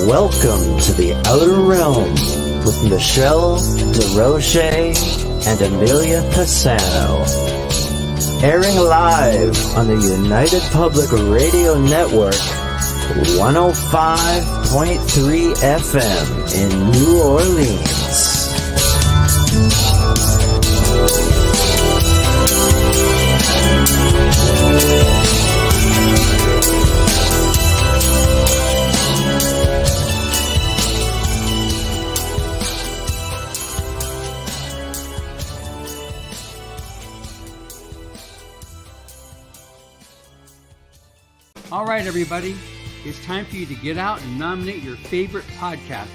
Welcome to the Outer Realm with Michelle Desrochers and Amelia Pisano. Airing live on the United Public Radio Network, 105.3 FM in New Orleans. All right, everybody, it's time for you to get out and nominate your favorite podcasts.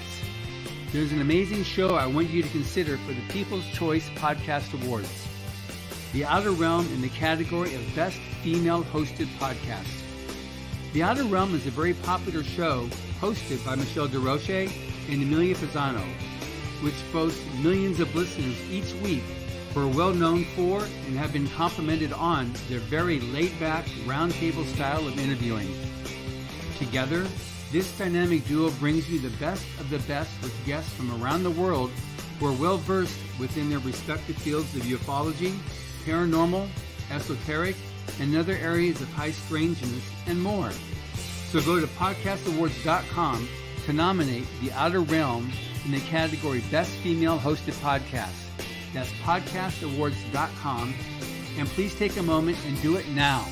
There's an amazing show I want you to consider for the People's Choice Podcast Awards. The Outer Realm in the category of Best Female Hosted Podcast. The Outer Realm is a very popular show hosted by Michelle Desrochers and Amelia Pisano, which boasts millions of listeners each week who are well known for and have been complimented on their very laid-back, roundtable style of interviewing. Together, this dynamic duo brings you the best of the best with guests from around the world who are well-versed within their respective fields of ufology, paranormal, esoteric, and other areas of high strangeness, and more. So go to podcastawards.com to nominate The Outer Realm in the category Best Female Hosted Podcast. That's podcastawards.com, and please take a moment and do it now.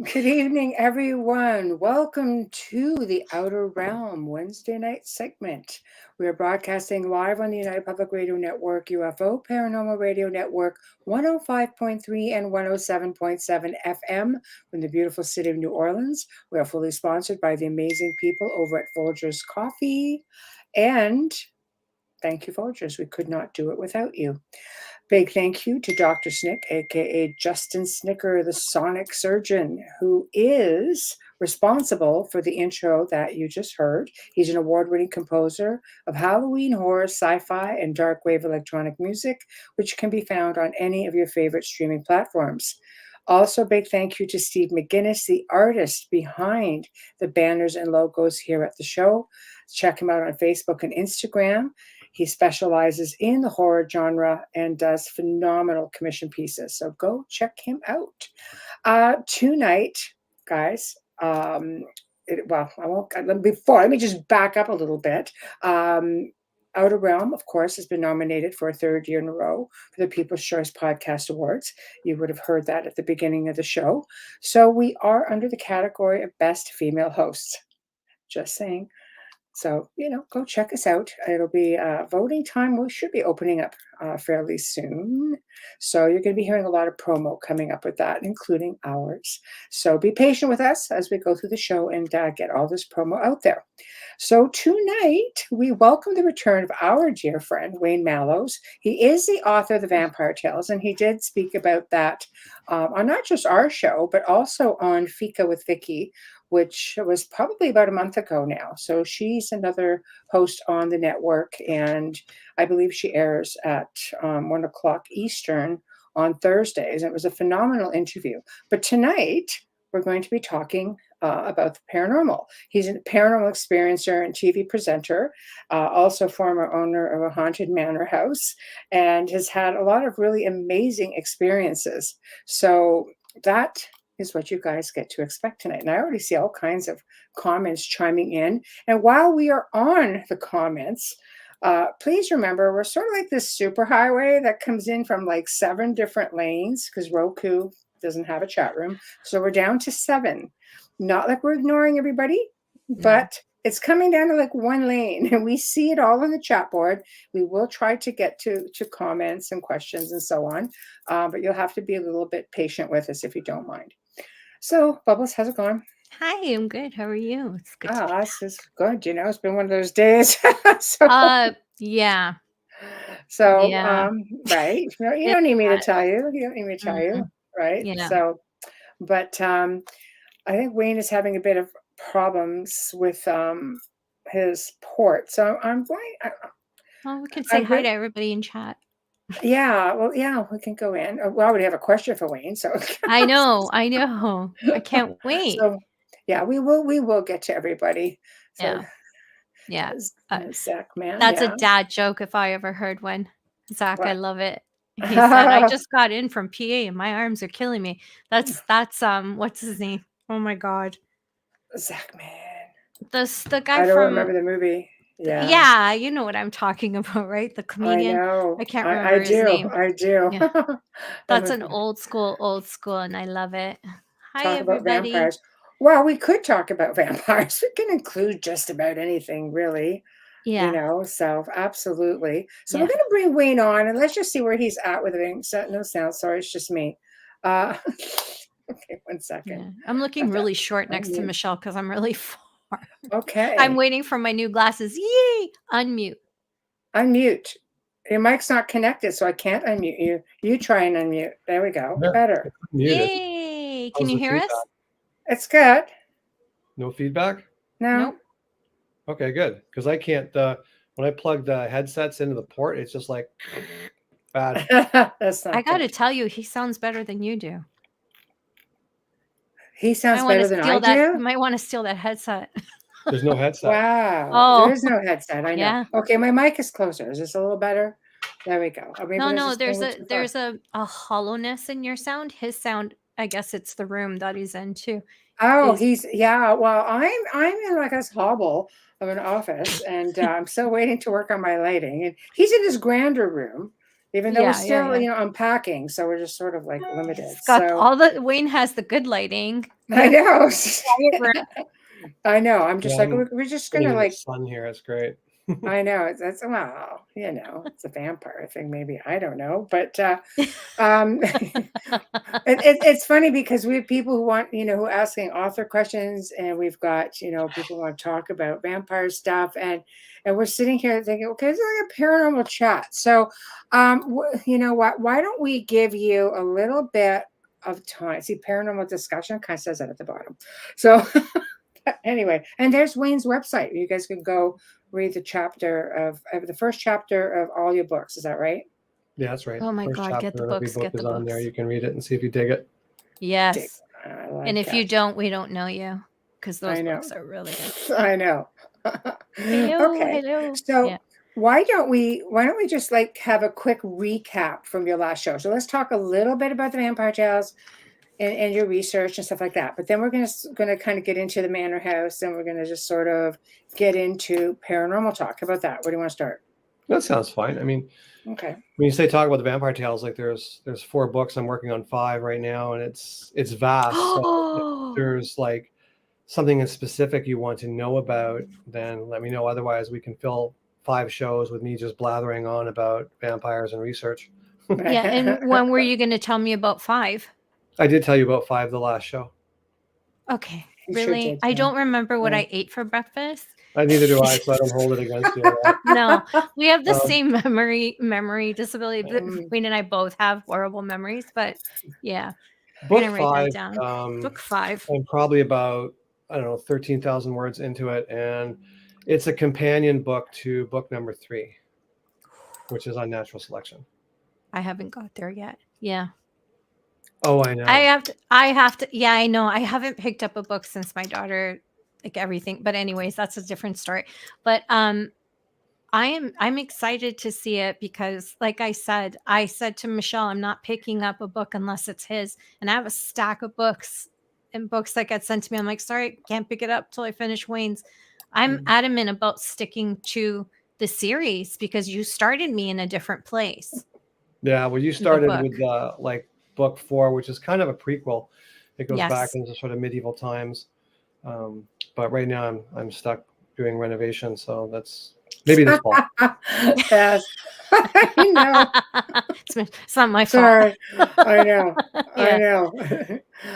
Good evening, everyone. Welcome to the Outer Realm Wednesday night segment. We are broadcasting live on the United Public Radio Network, UFO Paranormal Radio Network, 105.3 and 107.7 FM from the beautiful city of New Orleans. We are fully sponsored by the amazing people over at Folgers Coffee. And thank you, Folgers. We could not do it without you. Big thank you to Dr. Snick, aka Justin Snicker, the sonic surgeon, who is responsible for the intro that you just heard. He's an award-winning composer of Halloween horror, sci-fi, and dark wave electronic music, which can be found on any of your favorite streaming platforms. Also, big thank you to Steve McGinnis, the artist behind the banners and logos here at the show. Check him out on Facebook and Instagram. He specializes in the horror genre and does phenomenal commission pieces. So go check him out. Tonight, guys, let me just back up a little bit. Outer Realm, of course, has been nominated for a third year in a row for the People's Choice Podcast Awards. You would have heard that at the beginning of the show. So we are under the category of Best Female Hosts. Just saying. So, go check us out. It'll be voting time. We should be opening up fairly soon. So you're going to be hearing a lot of promo coming up with that, including ours. So be patient with us as we go through the show and get all this promo out there. So tonight, we welcome the return of our dear friend, Wayne Mallows. He is the author of the Vampyre Tales, and he did speak about that on not just our show, but also on Fika with Vicky, which was probably about a month ago now. So she's another host on the network, and I believe she airs at 1 o'clock Eastern on Thursdays. It was a phenomenal interview. But tonight, we're going to be talking about the paranormal. He's a paranormal experiencer and TV presenter, also former owner of a haunted manor house, and has had a lot of really amazing experiences. So that is what you guys get to expect tonight. And I already see all kinds of comments chiming in. And while we are on the comments, please remember, we're sort of like this superhighway that comes in from like 7 different lanes because Roku doesn't have a chat room. So we're down to 7. Not like we're ignoring everybody, but it's coming down to like 1 lane, and we see it all on the chat board. We will try to get to comments and questions and so on, but you'll have to be a little bit patient with us if you don't mind. So, Bubbles, how's it going? Hi, I'm good. How are you? It's good. This is good. It's been one of those days. Yeah. So, Yeah. right. You don't need me to tell you. You don't need me to tell you, right? Yeah. So, but I think Wayne is having a bit of problems with his port. So I'm going. Well, we can say hi to everybody in chat. Yeah, well, yeah, we can go in. Well, we have a question for Wayne. So I know. I can't wait. So, Yeah, we will get to everybody. So, Yeah. Uh, Zach, man, that's a yeah. dad joke if I ever heard one. Zach, I What? love it. He said, "I just got in from PA and my arms are killing me." That's what's his name? Oh my god. Zach, man. The guy I don't from remember the movie. Yeah, yeah, you know what I'm talking about, right? The I comedian. know. I can't I remember his do. name. I do. Yeah. That That's was an old school, and I love it. Hi, talk about everybody. vampires. Well, we could talk about vampires. We can include just about anything, really. Yeah. So absolutely. So we're Yeah. going to bring Wayne on, and let's just see where he's at with it. No sound. Sorry, it's just me. Okay, 1 second. Yeah. I'm looking really short next to Unmute. Michelle because I'm really far. Okay. I'm waiting for my new glasses. Yay! Unmute. Unmute. Your mic's not connected, so I can't unmute you. You try and unmute. There we go. Yeah, Better. muted. Yay! Can How's you the hear us? feedback? It's good. No feedback? No. Nope. Okay, good. Because I can't, when I plug the headsets into the port, it's just like bad. That's not I got to good. tell you, he sounds better than you do. He sounds I want better to than steal I that. You do. might want to steal that headset. There's no headset. Wow. Oh. There is no headset. I know. Yeah. Okay, my mic is closer. Is this a little better? There we go. Or maybe No, there's there's a hollowness in your sound. His sound, I guess it's the room that he's in too. Oh, is- yeah. Well, I'm in like this hobble of an office, and I'm still waiting to work on my lighting. And he's in his grander room, even though we're Yeah, still, yeah. unpacking. So we're just sort of like limited. It's got So Wayne has the good lighting. I know. Quiet room. I know. I'm just Yeah, like we're just Sitting gonna in the like. sun here. It's great. I know that's well, it's a vampire thing. Maybe I don't know, but it's funny because we have people who want, who are asking author questions, and we've got, people who want to talk about vampire stuff, and we're sitting here thinking, okay, it's like a paranormal chat. So, you know what? Why don't we give you a little bit of time? See, paranormal discussion kind of says that at the bottom. So, anyway, and there's Wayne's website. You guys can go read the chapter of the first chapter of all your books. Is that right? Yeah, that's right. Oh my First God, get the chapter of every books, book get the is on there. books. You can read it and see if you dig it. Yes. I like And if that. you don't, we don't know you because those I know. books are really good. I know. Hello, Okay. hello. So Yeah. why don't we just like have a quick recap from your last show? So let's talk a little bit about the Vampire Tales and your research and stuff like that. But then we're gonna kind of get into the Manor House, and we're gonna just sort of get into paranormal talk. How about that? Where do you want to start? That sounds fine. I mean, Okay. when you say talk about the Vampire Tales, like there's 4 books. I'm working on 5 right now, and it's vast. So if there's like something in specific you want to know about, then let me know. Otherwise, we can fill 5 shows with me just blathering on about vampires and research. Yeah. And when were you going to tell me about 5? I did tell you about 5 the last show. Okay. You sure Really? did, I yeah. don't remember what Yeah. I ate for breakfast. Neither do I, so I don't hold it against you. Right? No, we have the same memory disability. Wayne and I both have horrible memories, but yeah. Book I'm gonna write 5. that down. Book 5. I'm probably about 13,000 words into it, and it's a companion book to book number 3, which is Unnatural Selection. I haven't got there yet. Yeah. Oh, I know. I have to. Yeah, I know. I haven't picked up a book since my daughter, like everything. But anyways, that's a different story. But I'm excited to see it because, like I said to Michelle, I'm not picking up a book unless it's his. And I have a stack of books and books that get sent to me. I'm like, sorry, can't pick it up till I finish Wayne's. I'm adamant about sticking to the series because you started me in a different place. Yeah, well, you started with like book 4, which is kind of a prequel. It goes back into sort of medieval times. But right now I'm stuck doing renovations, so that's maybe this fall. Yes. I know. It's not my Sorry. fault. I know. I Yeah. know.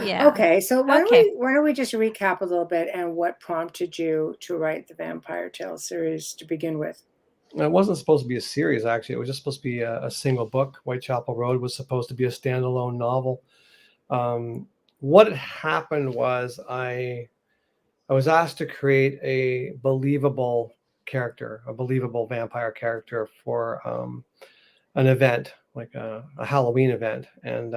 Yeah. Okay, so why don't we just recap a little bit and what prompted you to write the Vampire Tales series to begin with? It wasn't supposed to be a series, actually. It was just supposed to be a single book. Whitechapel Road was supposed to be a standalone novel. What had happened was I was asked to create a believable character, a believable vampire character for an event, like a Halloween event. And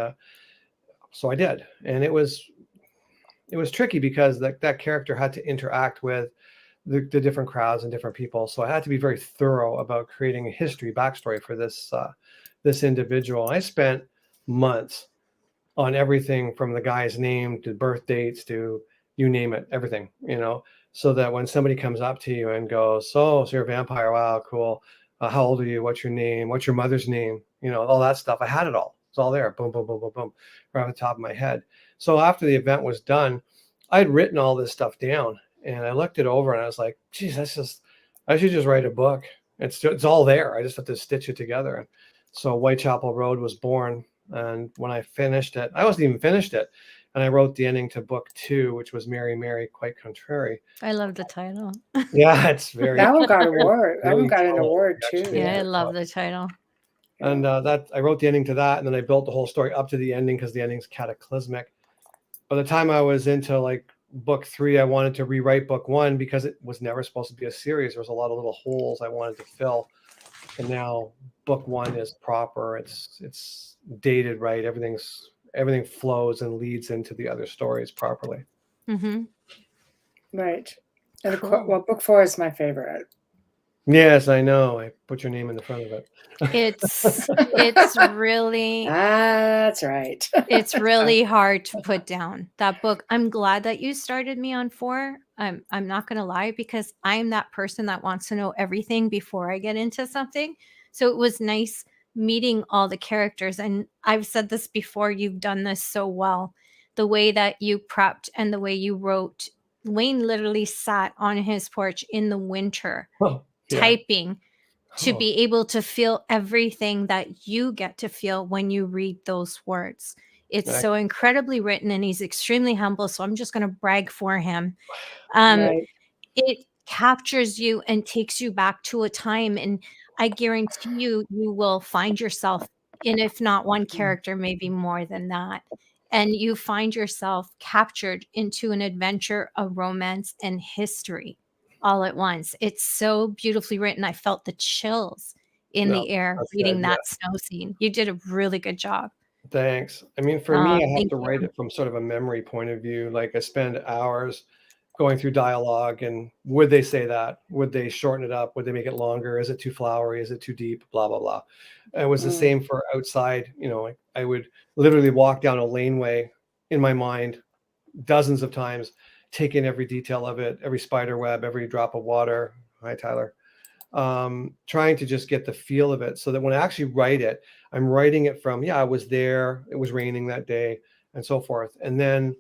so I did. And it was it was tricky because that character had to interact with the different crowds and different people. So I had to be very thorough about creating a history backstory for this individual. I spent months on everything from the guy's name to birth dates to you name it, everything, so that when somebody comes up to you and goes, so you're a vampire. Wow, cool. How old are you? What's your name? What's your mother's name? All that stuff. I had it all. It's all there. Boom, boom, boom, boom, boom, right on the top of my head. So after the event was done, I'd written all this stuff down and I looked it over and I was like, geez, I should just write a book. It's all there. I just have to stitch it together. And so Whitechapel Road was born. And when I finished it, I wasn't even finished it. And I wrote the ending to book 2, which was Mary, Mary, Quite Contrary. I love the title. Yeah, it's very. That one got an award. That one Really got an solid, award too. actually. Yeah, I love the title. And that I wrote the ending to that, and then I built the whole story up to the ending because the ending's cataclysmic. By the time I was into like book 3, I wanted to rewrite book 1 because it was never supposed to be a series. There was a lot of little holes I wanted to fill, and now book 1 is proper. It's dated right. Everything flows and leads into the other stories properly. Mm-hmm. Right. And Cool. well, book 4 is my favorite. Yes, I know. I put your name in the front of it. It's really That's right. it's really hard to put down that book. I'm glad that you started me on 4. I'm not gonna lie, because I'm that person that wants to know everything before I get into something. So it was nice meeting all the characters. And I've said this before, you've done this so well. The way that you prepped and the way you wrote. Wayne literally sat on his porch in the winter Oh, yeah. typing to Oh. be able to feel everything that you get to feel when you read those words. It's Right. so incredibly written, and he's extremely humble. So I'm just going to brag for him. Right. It captures you and takes you back to a time. And I guarantee you will find yourself in, if not one character, maybe more than that. And you find yourself captured into an adventure, a romance, and history all at once. It's so beautifully written. I felt the chills in No, the air that's reading good, that snow scene. You did a really good job. Thanks. I mean, for me, I have Thank to write you. it from sort of a memory point of view. Like I spend hours going through dialogue and would they say that? Would they shorten it up? Would they make it longer? Is it too flowery? Is it too deep? Blah, blah, blah. And it was the same for outside. I would literally walk down a laneway in my mind dozens of times, take in every detail of it, every spider web, every drop of water. Hi, Tyler. Trying to just get the feel of it so that when I actually write it, I'm writing it from, I was there, it was raining that day, and so forth. And then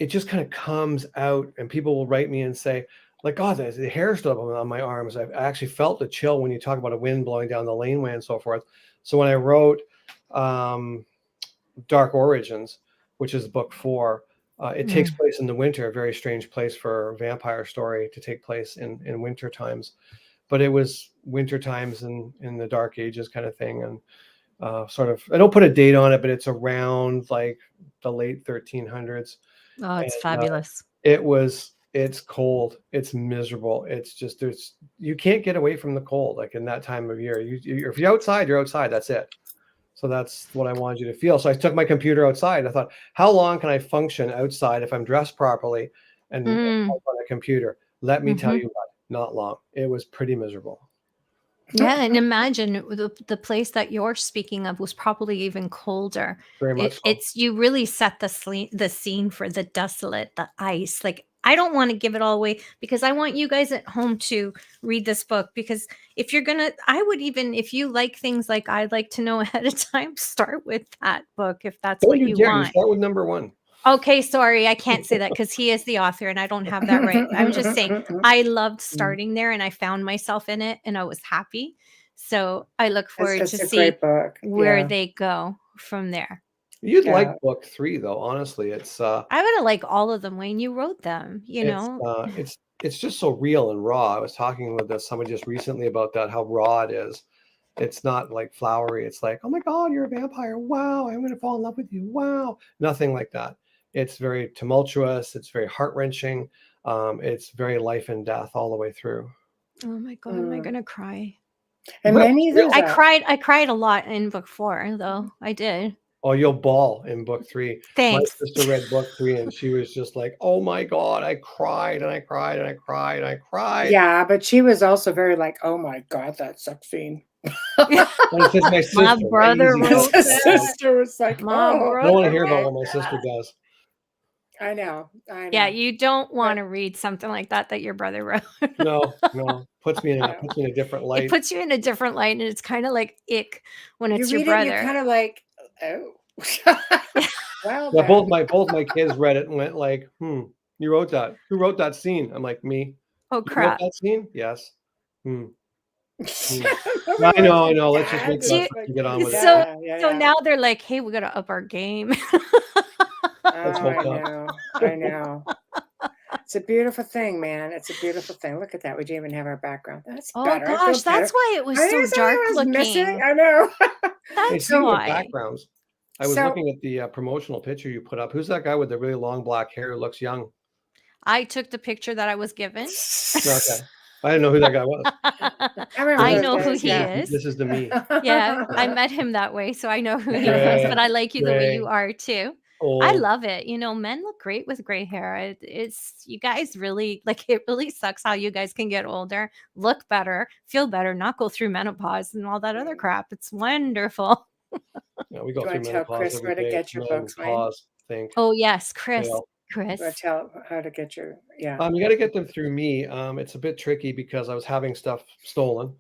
it just kind of comes out, and people will write me and say, like, God, the hair stood up on my arms. I actually felt the chill when you talk about a wind blowing down the laneway and so forth. So when I wrote Dark Origins, which is book 4, it takes place in the winter, a very strange place for a vampire story to take place in winter times. But it was winter times in the Dark Ages kind of thing. And sort of, I don't put a date on it, but it's around like the late 1300s. Oh, it's And, fabulous. it's cold. It's miserable. It's just, you can't get away from the cold. Like in that time of year, if you're outside, you're outside. That's it. So that's what I wanted you to feel. So I took my computer outside and I thought, how long can I function outside if I'm dressed properly and on a computer? Let me tell you what, not long. It was pretty miserable. Yeah, and imagine the place that you're speaking of was probably even colder. Very much so. It's you really set the scene for the desolate, the ice. Like, I don't want to give it all away because I want you guys at home to read this book, because if you're gonna, I would, even if you like things like I'd like to know ahead of time, start with that book if that's Don't what you you dare. You want. start with number 1. Okay, sorry, I can't say that because he is the author and I don't have that right. I'm just saying I loved starting there and I found myself in it and I was happy. So I look forward It's to a see great book. where Yeah. they go from there. You'd Yeah. like book 3 though, honestly. It's I would have liked all of them, Wayne. You wrote them, it's just so real and raw. I was talking with somebody just recently about that, how raw it is. It's not like flowery. It's like, oh my God, you're a vampire. Wow, I'm going to fall in love with you. Wow. Nothing like that. It's very tumultuous. It's very heart-wrenching. It's very life and death all the way through. Oh my God, am I gonna cry? And many of those I cried a lot in book 4, though. I did. Oh, you'll bawl in book 3. Thanks. My sister read book 3 and she was just like, oh my God, I cried and I cried and I cried and I cried. Yeah, but she was also very like, oh my God, that sex scene. Well, it's just my sister. My brother Easy. wrote The that. sister was like, My oh, I don't want to brother hear about wrote what my sister does. I know. Yeah, you don't want to read something like that your brother wrote. No. Puts me in a different light. It puts you in a different light, and it's kind of like ick when You it's your read it, brother. you're kind of like, oh. Well, Yeah, then. both my kids read it and went like, you wrote that. Who wrote that scene? I'm like, me. Oh You crap. wrote that scene? Yes. I know. Let's just make Do you- that and get on with so it. so now they're like, hey, we gotta up our game. I know. It's a beautiful thing, man. It's a beautiful thing. Look at that. We didn't even have our background. That's Oh better. I feel gosh, that's better. why it was I so knew something dark was missing. looking. I know. Hey, That's speaking of why. backgrounds, I was So- looking at the promotional picture you put up. Who's that guy with the really long black hair who looks young? I took the picture that I was given. Okay. I didn't know who that guy was. I know who those he days, is. This is the me. Yeah, I met him that way, so I know who he is. Great, But I like you the way you great. are too. I Old. love it. Men look great with gray hair. It's you guys really it really sucks how you guys can get older, look better, feel better, not go through menopause and all that other crap. It's wonderful. Yeah, we go Do you through wanna tell menopause Chris every where to day. get your books, Wayne? Menopause, think. Oh yes, Chris. Fail. Chris. Go tell how to get your You got to get them through me. It's a bit tricky because I was having stuff stolen.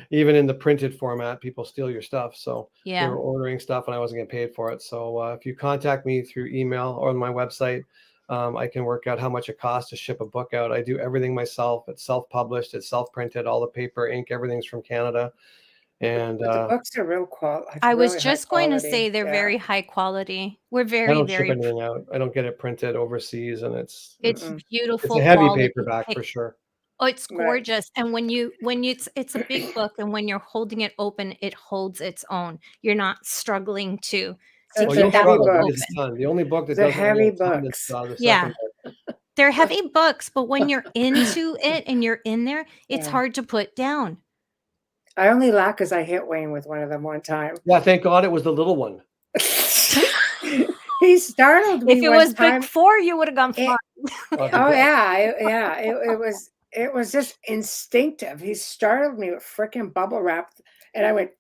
Even in the printed format, people steal your stuff. So they Yeah. were ordering stuff and I wasn't getting paid for it. So if you contact me through email or on my website, I can work out how much it costs to ship a book out. I do everything myself. It's self-published. It's self-printed. All the paper, ink, everything's from Canada. And But the books are real quality. I was just going to say they're Yeah. very high quality. We're I very, don't ship very anything out. I don't get it printed overseas, and it's beautiful. a heavy quality paperback for sure. Oh, it's Right. gorgeous. And when it's a big book, and when you're holding it open, it holds its own. You're not struggling to Oh, keep you'll that struggle. book That open. is the ton. The only book that The doesn't heavy have a ton is, books. the Yeah. second book. They're heavy books, but when you're into it and you're in there, it's Yeah. hard to put down. I only laugh because I hit Wayne with one of them one time. Yeah, thank God it was the little one. He startled me If it one was time. book 4, you would have gone far. Oh yeah, it was just instinctive. He startled me with freaking bubble wrap, and I went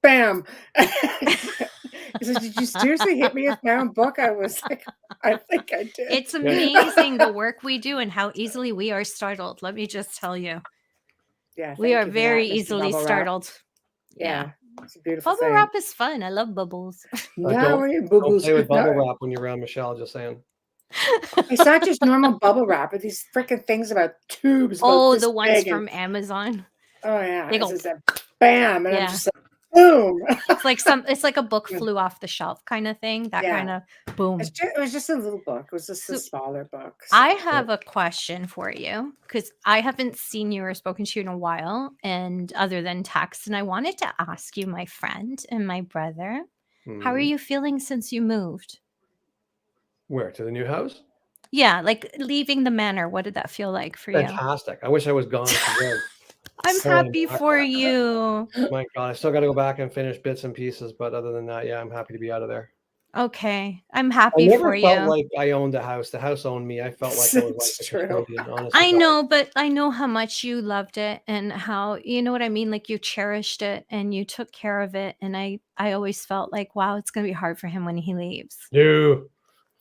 bam. He said, "Did you seriously hit me with my own book?" I was like, "I think I did." It's amazing the work we do and how easily we are startled. Let me just tell you. Yeah, We thank are you for that, very Mr. easily Bubble Wrap. startled. Yeah, it's a beautiful Bubble thing. wrap is fun. I love bubbles. Don't play with bubble wrap when you're around Michelle, just saying. It's not just normal bubble wrap, but these freaking things about tubes. About Oh, this the ones big from and, Amazon. oh yeah, They it's go just a bam, and I'm Yeah. just like boom. It's like a book flew off the shelf kind of thing. That Yeah. kind of boom. It was just a little book. It was just a So, smaller book. I have a question for you because I haven't seen you or spoken to you in a while, and other than text, and I wanted to ask you, my friend and my brother, how are you feeling since you moved? Where, to the new house? Yeah, like leaving the manor. What did that feel like for you? Fantastic. I wish I was gone for good. I'm happy for you. My God, I still got to go back and finish bits and pieces, but other than that, yeah, I'm happy to be out of there. Okay, I'm I happy never for felt you. like I owned the house. The house owned me. I felt like I was It's like true. a custodian, honestly. I know, but I know how much you loved it and how, you know what I mean? Like you cherished it and you took care of it. And I always felt like, wow, it's going to be hard for him when he leaves. No.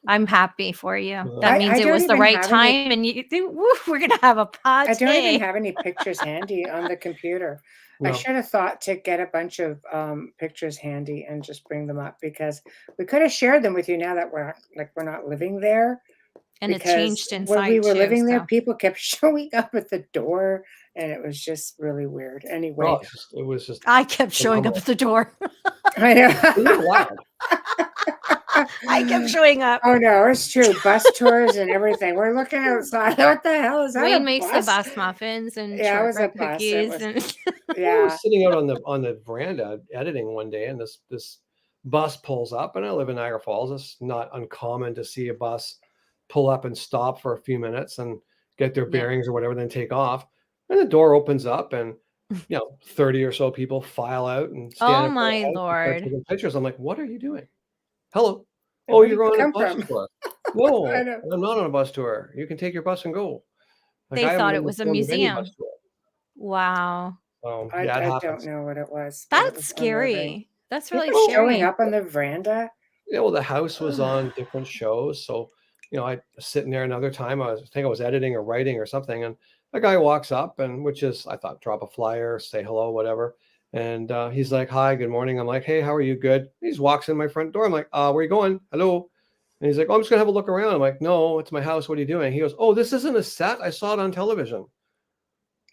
I'm happy for you. Yeah. That means I it don't was the even right have any- time. And we're going to have a party. I don't even have any pictures handy on the computer. I No. should have thought to get a bunch of pictures handy and just bring them up because we could have shared them with you now that we're not living there. And it Because changed inside when we were too, living there, so. people kept showing up at the door, and it was just really weird. Anyway, Oh, it was just. I kept showing up at the door. I know. It was loud. I kept showing up. Oh no, it's true. Bus tours and everything. We're looking outside. What the hell is that? Wayne a makes bus? the best muffins and Yeah, it was a shortbread bus. It cookies. was- And I Yeah. was sitting out on the veranda editing one day, and this bus pulls up, and I live in Niagara Falls. It's not uncommon to see a bus pull up and stop for a few minutes and get their Yeah. bearings or whatever, then take off. And the door opens up, and 30 or so people file out and stand Oh in front of the my house and start Lord. taking pictures. I'm like, what are you doing? Hello. And Oh, where you're did you on a come bus from? tour. I No, know. I'm not on a bus tour. You can take your bus and go. Like They I haven't thought been it was a on the many bus museum. tour. Wow. Yeah, it I don't happens. know what it was, but it That's was unnerving. scary. That's really People showing scary. up on the veranda. Yeah, well, the house was on different shows, so I was sitting there another time. I think I was editing or writing or something, and a guy walks up, and which is I thought drop a flyer, say hello, whatever. And he's like, "Hi, good morning." I'm like, "Hey, how are you? Good." He just walks in my front door. I'm like, "Where you going? Hello." And he's like, "Oh, I'm just gonna have a look around." I'm like, "No, it's my house. What are you doing?" He goes, "Oh, this isn't a set. I saw it on television."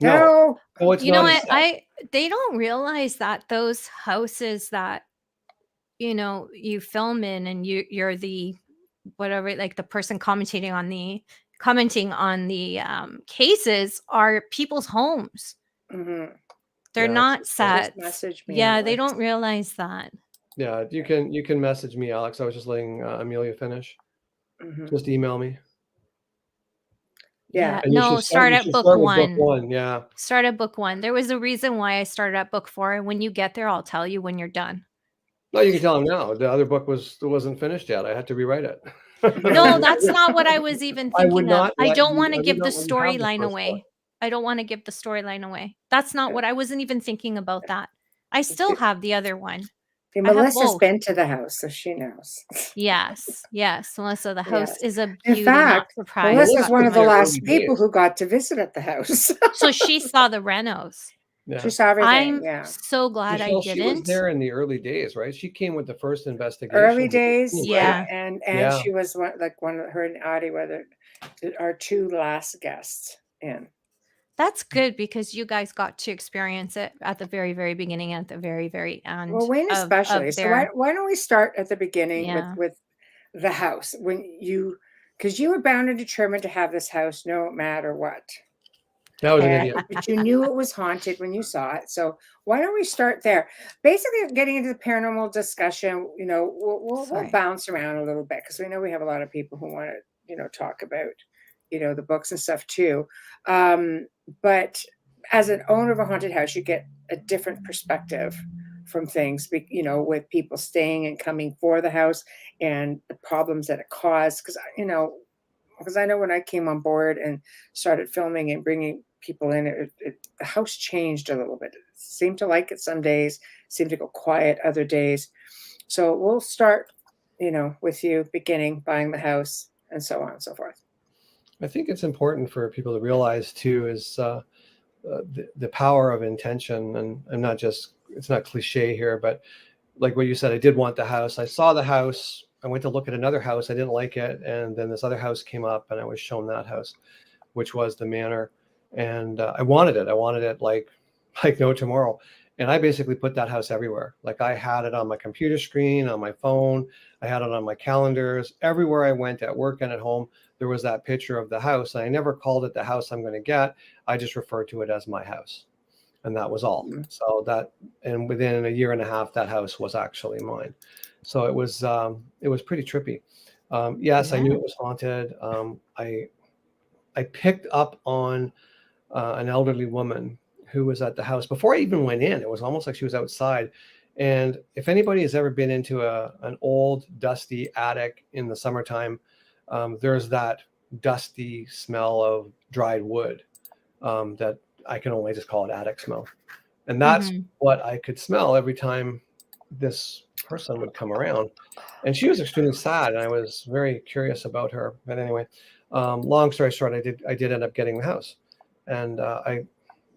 No, No. oh, it's You know not a what? set. They don't realize that those houses that you film in and you're the whatever, like the person commenting on the cases are people's homes. Mhm. They're Yeah, not Just sets. message me, Yeah, they Alex. don't realize that. yeah. You can message me, Alex. I was just letting Amelia finish. Mhm. Just email me. Yeah. Yeah, And no, start you at should book start with book 1. 1, yeah. Start at book 1. There was a reason why I started at book 4, and when you get there, I'll tell you when you're done. No, you can tell him now. The other book wasn't finished yet. I had to rewrite it. No, that's not what I was even I would thinking of. not let you I I would don't not let you have the first book. want to give the storyline away. That's not what I wasn't even thinking about that. I still have the other one. See, I have Melissa's both. been to the house, so she knows. Yes, yes, Melissa, the house Yes. is a In beauty, not fact, surprised. Melissa's Melissa one was of the there last early people days. who got to visit at the house. So she saw the renos. Yeah. She saw everything, I'm yeah. so glad I Michelle, she was didn't. there in the early days, right? She came with the first Early investigation with the days, team, right? Yeah. and Yeah. she was one of her and Audie were our 2 last guests in. That's good because you guys got to experience it at the very, very beginning and at the very, very end Well, Wayne especially. of So why their don't we start at the beginning yeah. with the house because you were bound and determined to have this house no matter what. That was an idiot. But you knew it was haunted when you saw it. So why don't we start there? Basically, getting into the paranormal discussion, we'll Sorry. bounce around a little bit because we know we have a lot of people who want to, talk about, the books and stuff too. But as an owner of a haunted house, you get a different perspective from things, with people staying and coming for the house and the problems that it caused. Because I know when I came on board and started filming and bringing people in, the house changed a little bit. It seemed to like it some days, seemed to go quiet other days. So we'll start, with you beginning, buying the house, and so on and so forth. I think it's important for people to realize too is the power of intention, and not just, it's not cliche here, but like what you said, I did want the house. I saw the house. I went to look at another house. I didn't like it, and then this other house came up, and I was shown that house, which was the manor, and I wanted it. I wanted it like no tomorrow. And I basically put that house everywhere. Like I had it on my computer screen, on my phone. I had it on my calendars. Everywhere I went, at work and at home, there was that picture of the house. And I never called it the house I'm going to get. I just referred to it as my house. And that was all. Mhm. So and within a year and a half, that house was actually mine. So it was pretty trippy. Yes, I knew Yeah. it was haunted. I picked up on an elderly woman who was at the house before I even went in. It was almost like she was outside. And if anybody has ever been into an old dusty attic in the summertime, there's that dusty smell of dried wood that I can only just call it attic smell. And that's Mhm. what I could smell every time this person would come around. And she was extremely sad, and I was very curious about her. But anyway, long story short, I did end up getting the house, and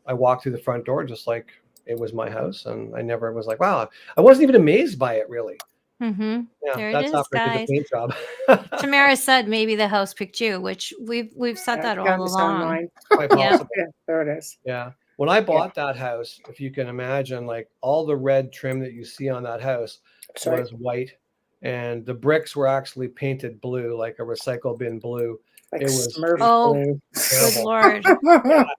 I walked through the front door just like it was my house, and I never was like, wow, I wasn't even amazed by it really. Mhm. Yeah, There it that's is, after I did guys. the paint job. Tamara said maybe the house picked you, which we've said that Got all this along. online. Quite Yeah. possible. Yeah, there it is. Yeah. When I bought that house, if you can imagine, like all the red trim that you see on that house Sorry. was white, and the bricks were actually painted blue, like a recycle bin blue. Like It was Smurf Oh, blue. good terrible. Lord.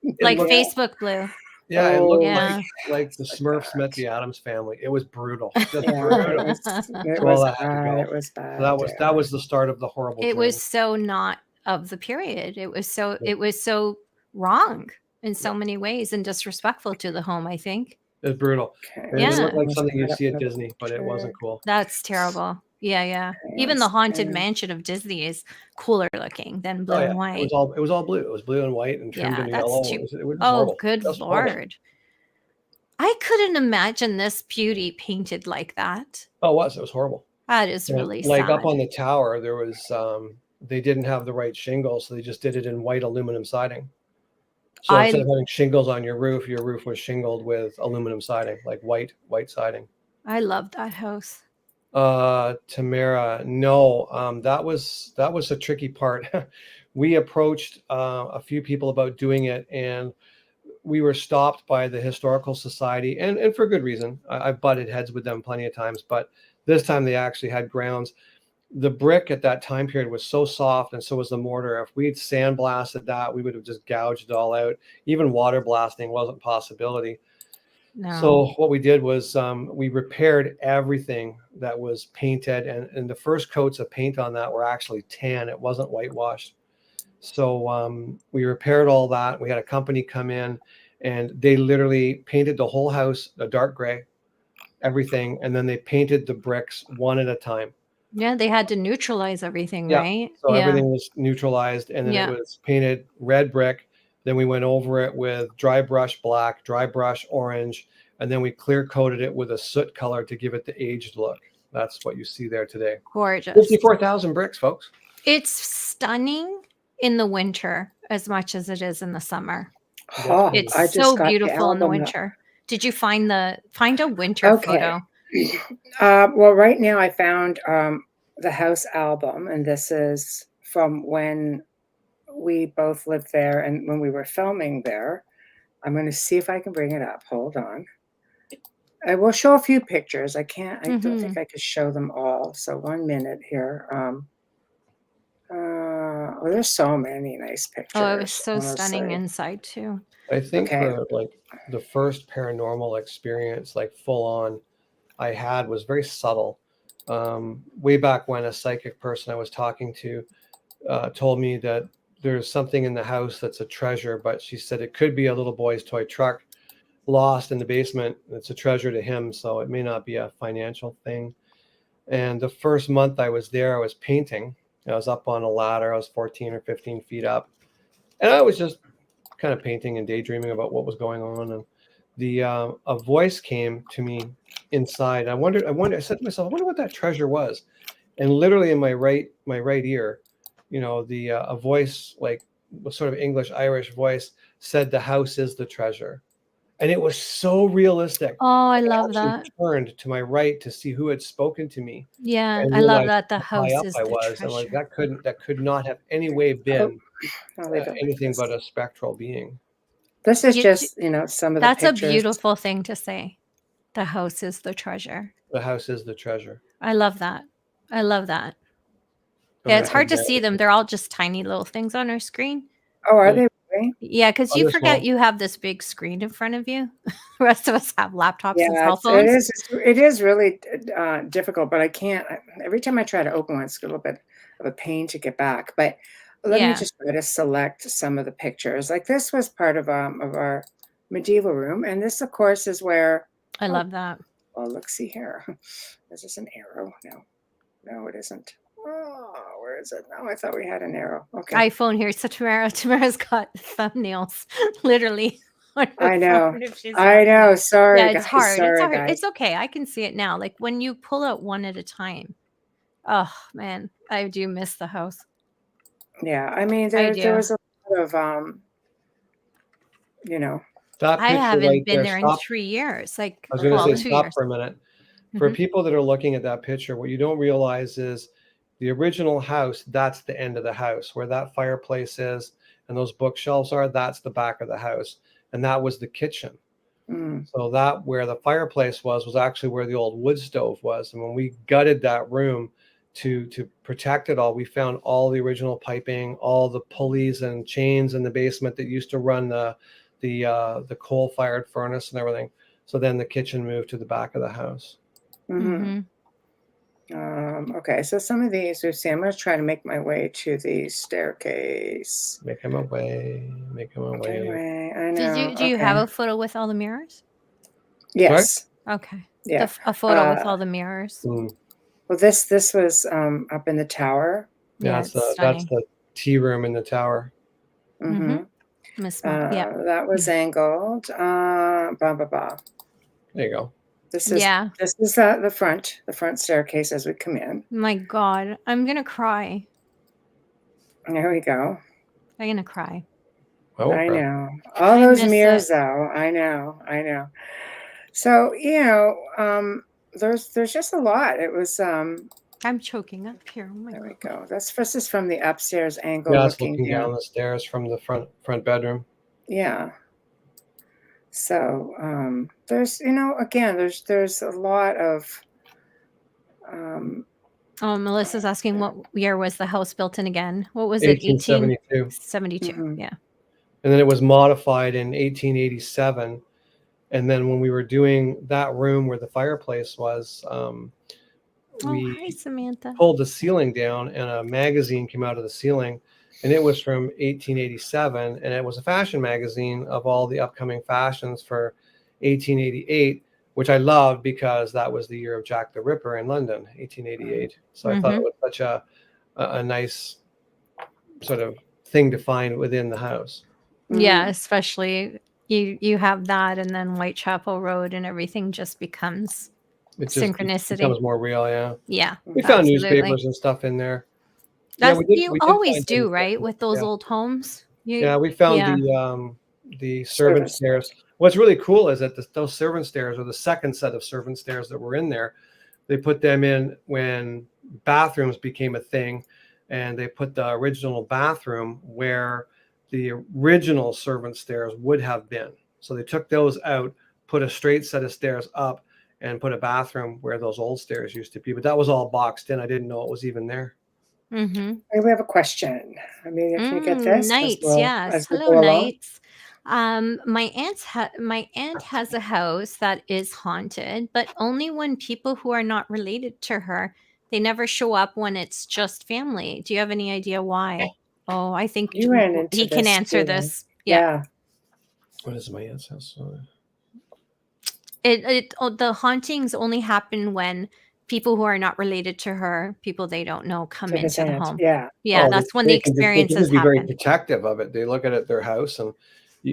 It Like looked, Facebook blue. yeah, it Oh, looked Yeah. like the Smurfs met the Addams Family. It was brutal, just yeah, brutal. it So all was that had to bad. go. It was So bad. that was the start of the horrible It journey. was so not of the period. It was so wrong in so Yeah. many ways and disrespectful to the home, I think. It was brutal. Okay. It Yeah. looked like Let's something put you'd up see at another Disney, but it picture. wasn't cool. That's terrible. Yeah. Okay, Even the let's Haunted see. Mansion of Disney is cooler looking than blue Oh yeah, and white. it was all blue. It was blue and white and trimmed Yeah, in that's yellow. too. It was Oh, horrible. good That's horrible. Lord. I couldn't imagine this beauty painted like that. Oh, it was horrible. That is And, really like up sad. on the tower, there was they didn't have the right shingles, so they just did it in white aluminum siding. So instead of I having shingles on your roof was shingled with aluminum siding, like white siding. love that house. Tamara, no, that was a tricky part. We approached a few people about doing it, and we were stopped by the historical society, and for good reason. I've butted heads with them plenty of times, but this time they actually had grounds. The brick at that time period was so soft, and so was the mortar. If we'd sandblasted that, we would have just gouged it all out. Even water blasting wasn't a possibility. No. So what we did was we repaired everything that was painted, and the first coats of paint on that were actually tan. It wasn't whitewashed. So we repaired all that. We had a company come in, and they literally painted the whole house a dark gray, everything, and then they painted the bricks one at a time. Yeah, they had to neutralize everything, Yeah. right? So Yeah. everything was neutralized, and then Yeah. it was painted red brick. Then we went over it with dry brush black, dry brush orange, and then we clear coated it with a soot color to give it the aged look. That's what you see there today. Gorgeous. 54,000 bricks, folks. It's stunning in the winter as much as it is in the summer. Oh, It's I just so got the beautiful in the album up. winter. Did you find a winter Okay. photo? Well, right now I found the house album, and this is from when we both lived there and when we were filming there. I'm going to see if I can bring it up. Hold on. I will show a few pictures. I don't think I could show them all. So 1 minute here. Oh, there's so many nice pictures. Oh, it was so stunning honestly. inside too. I think Okay. for like the first paranormal experience, like full on, I had was very subtle. Way back when a psychic person I was talking to told me that there's something in the house that's a treasure, but she said it could be a little boy's toy truck lost in the basement. It's a treasure to him, so it may not be a financial thing. And the first month I was there, I was painting. I was up on a ladder. I was 14 or 15 feet up, and I was just kind of painting and daydreaming about what was going on. And a voice came to me inside. I said to myself, I wonder what that treasure was. And literally in my right ear, a voice, like was sort of English Irish voice, said, "The house is the treasure." And it was so realistic. Oh, I And love actually that. turned to my right to see who had spoken to me, Yeah, and I love realized that the how high house up is I the was. And like treasure. that could not have any way Oh, been I'll leave it like anything this. but a spectral being. This is You- just, some of the That's a pictures. beautiful thing to say. The house is the treasure. The house is the treasure. I love that. I love that. I'm Yeah, gonna it's hard to head see down. them. They're all just tiny little things on our screen. Oh, are Yeah. they really? Yeah, because Oh, you they're forget small. you have this big screen in front of you. The rest of us have laptops and Yeah, cell it phones. is. It is really difficult, but I can't. Every time I try to open one, it's a little bit of a pain to get back. But let me Yeah. just try to select some of the pictures. Like this was part of our medieval room, and this, of course, is where. I love that. Oh, look, see here. Is this an arrow? No, it isn't. Oh, where is it? No, I thought we had an arrow. Okay. iPhone here. So Tamara's got thumbnails, literally. On her I know. phone if she's I looking know. at- Sorry, Yeah, it's guys. hard. Sorry, It's hard. guys. It's okay. I can see it now. Like when you pull out one at a time. Oh man, I do miss the house. Yeah, I mean, I there do. was a lot of That I picture haven't right been there. there in Stop. 3 years. Like, I was going to well, say 2 stop years. for a minute. For Mhm. people that are looking at that picture, what you don't realize is the original house, that's the end of the house where that fireplace is and those bookshelves are, that's the back of the house. And that was the kitchen. Mm, So that where the fireplace was actually where the old wood stove was. And when we gutted that room to protect it all, we found all the original piping, all the pulleys and chains in the basement that used to run the coal-fired furnace and everything. So then the kitchen moved to the back of the house. mhm. Okay, so some of these, you see, I'm going to try to make my way to the staircase. Make him away. Make him away. Anyway, I know. Do you have a photo with all the mirrors? Yes. Okay. Yeah. A photo with all the mirrors. Mm. Well, this was up in the tower. Yeah, That's it's that's stunning. the tea room in the tower. Mm-hmm. Yeah. That was angled. Blah blah blah. There you go. This is Yeah. the front staircase as we come in. My God, I'm gonna cry. There we go. I'm gonna cry. Oh, I crap. know. All I those miss mirrors, it. though. I know. So, there's just a lot. It was I'm choking up here. Oh my there we God. go. This is from the upstairs angle Yeah, it's looking looking down down. the stairs from the front bedroom. Yeah. So, there's again, there's a lot of um Oh, Melissa's asking what year was the house built in again? What was it? 1872. 1872. mhm. Yeah. And then it was modified in 1887. And then when we were doing that room where the fireplace was, Oh, we hi, Samantha. pulled the ceiling down and a magazine came out of the ceiling, and it was from 1887, and it was a fashion magazine of all the upcoming fashions for 1888, which I loved because that was the year of Jack the Ripper in London, 1888. So I thought it was such a nice sort of thing to find within the house. Yeah, especially you have that, and then Whitechapel Road, and everything just becomes It just synchronicity. becomes more real. Yeah, Yeah, we found absolutely. newspapers and stuff in there. That's We you did always find do, things. right? With those Yeah. old homes. Yeah, we found Yeah. the servant Service stairs. What's really cool is that those servant stairs, or the second set of servant stairs that were in there, they put them in when bathrooms became a thing, and they put the original bathroom where the original servant stairs would have been. So they took those out, put a straight set of stairs up, and put a bathroom where those old stairs used to be. But that was all boxed in. I didn't know it was even there. Mm-hmm. Hey, we have a question. Amelia, can you get this Knights, yes. as we Hello, go along? Knights. My aunt has a house that is haunted, but only when people who are not related to her. They never show up when it's just family. Do you have any idea why? Oh, I think You ran into he can this answer too. this. Yeah. What is my aunt's house? The hauntings only happen when people who are not related to her, people they don't know, come To his into the aunt. home. Yeah. Yeah, Oh, that's when the they can experiences just be very happen. protective of it. They look at it, their house, and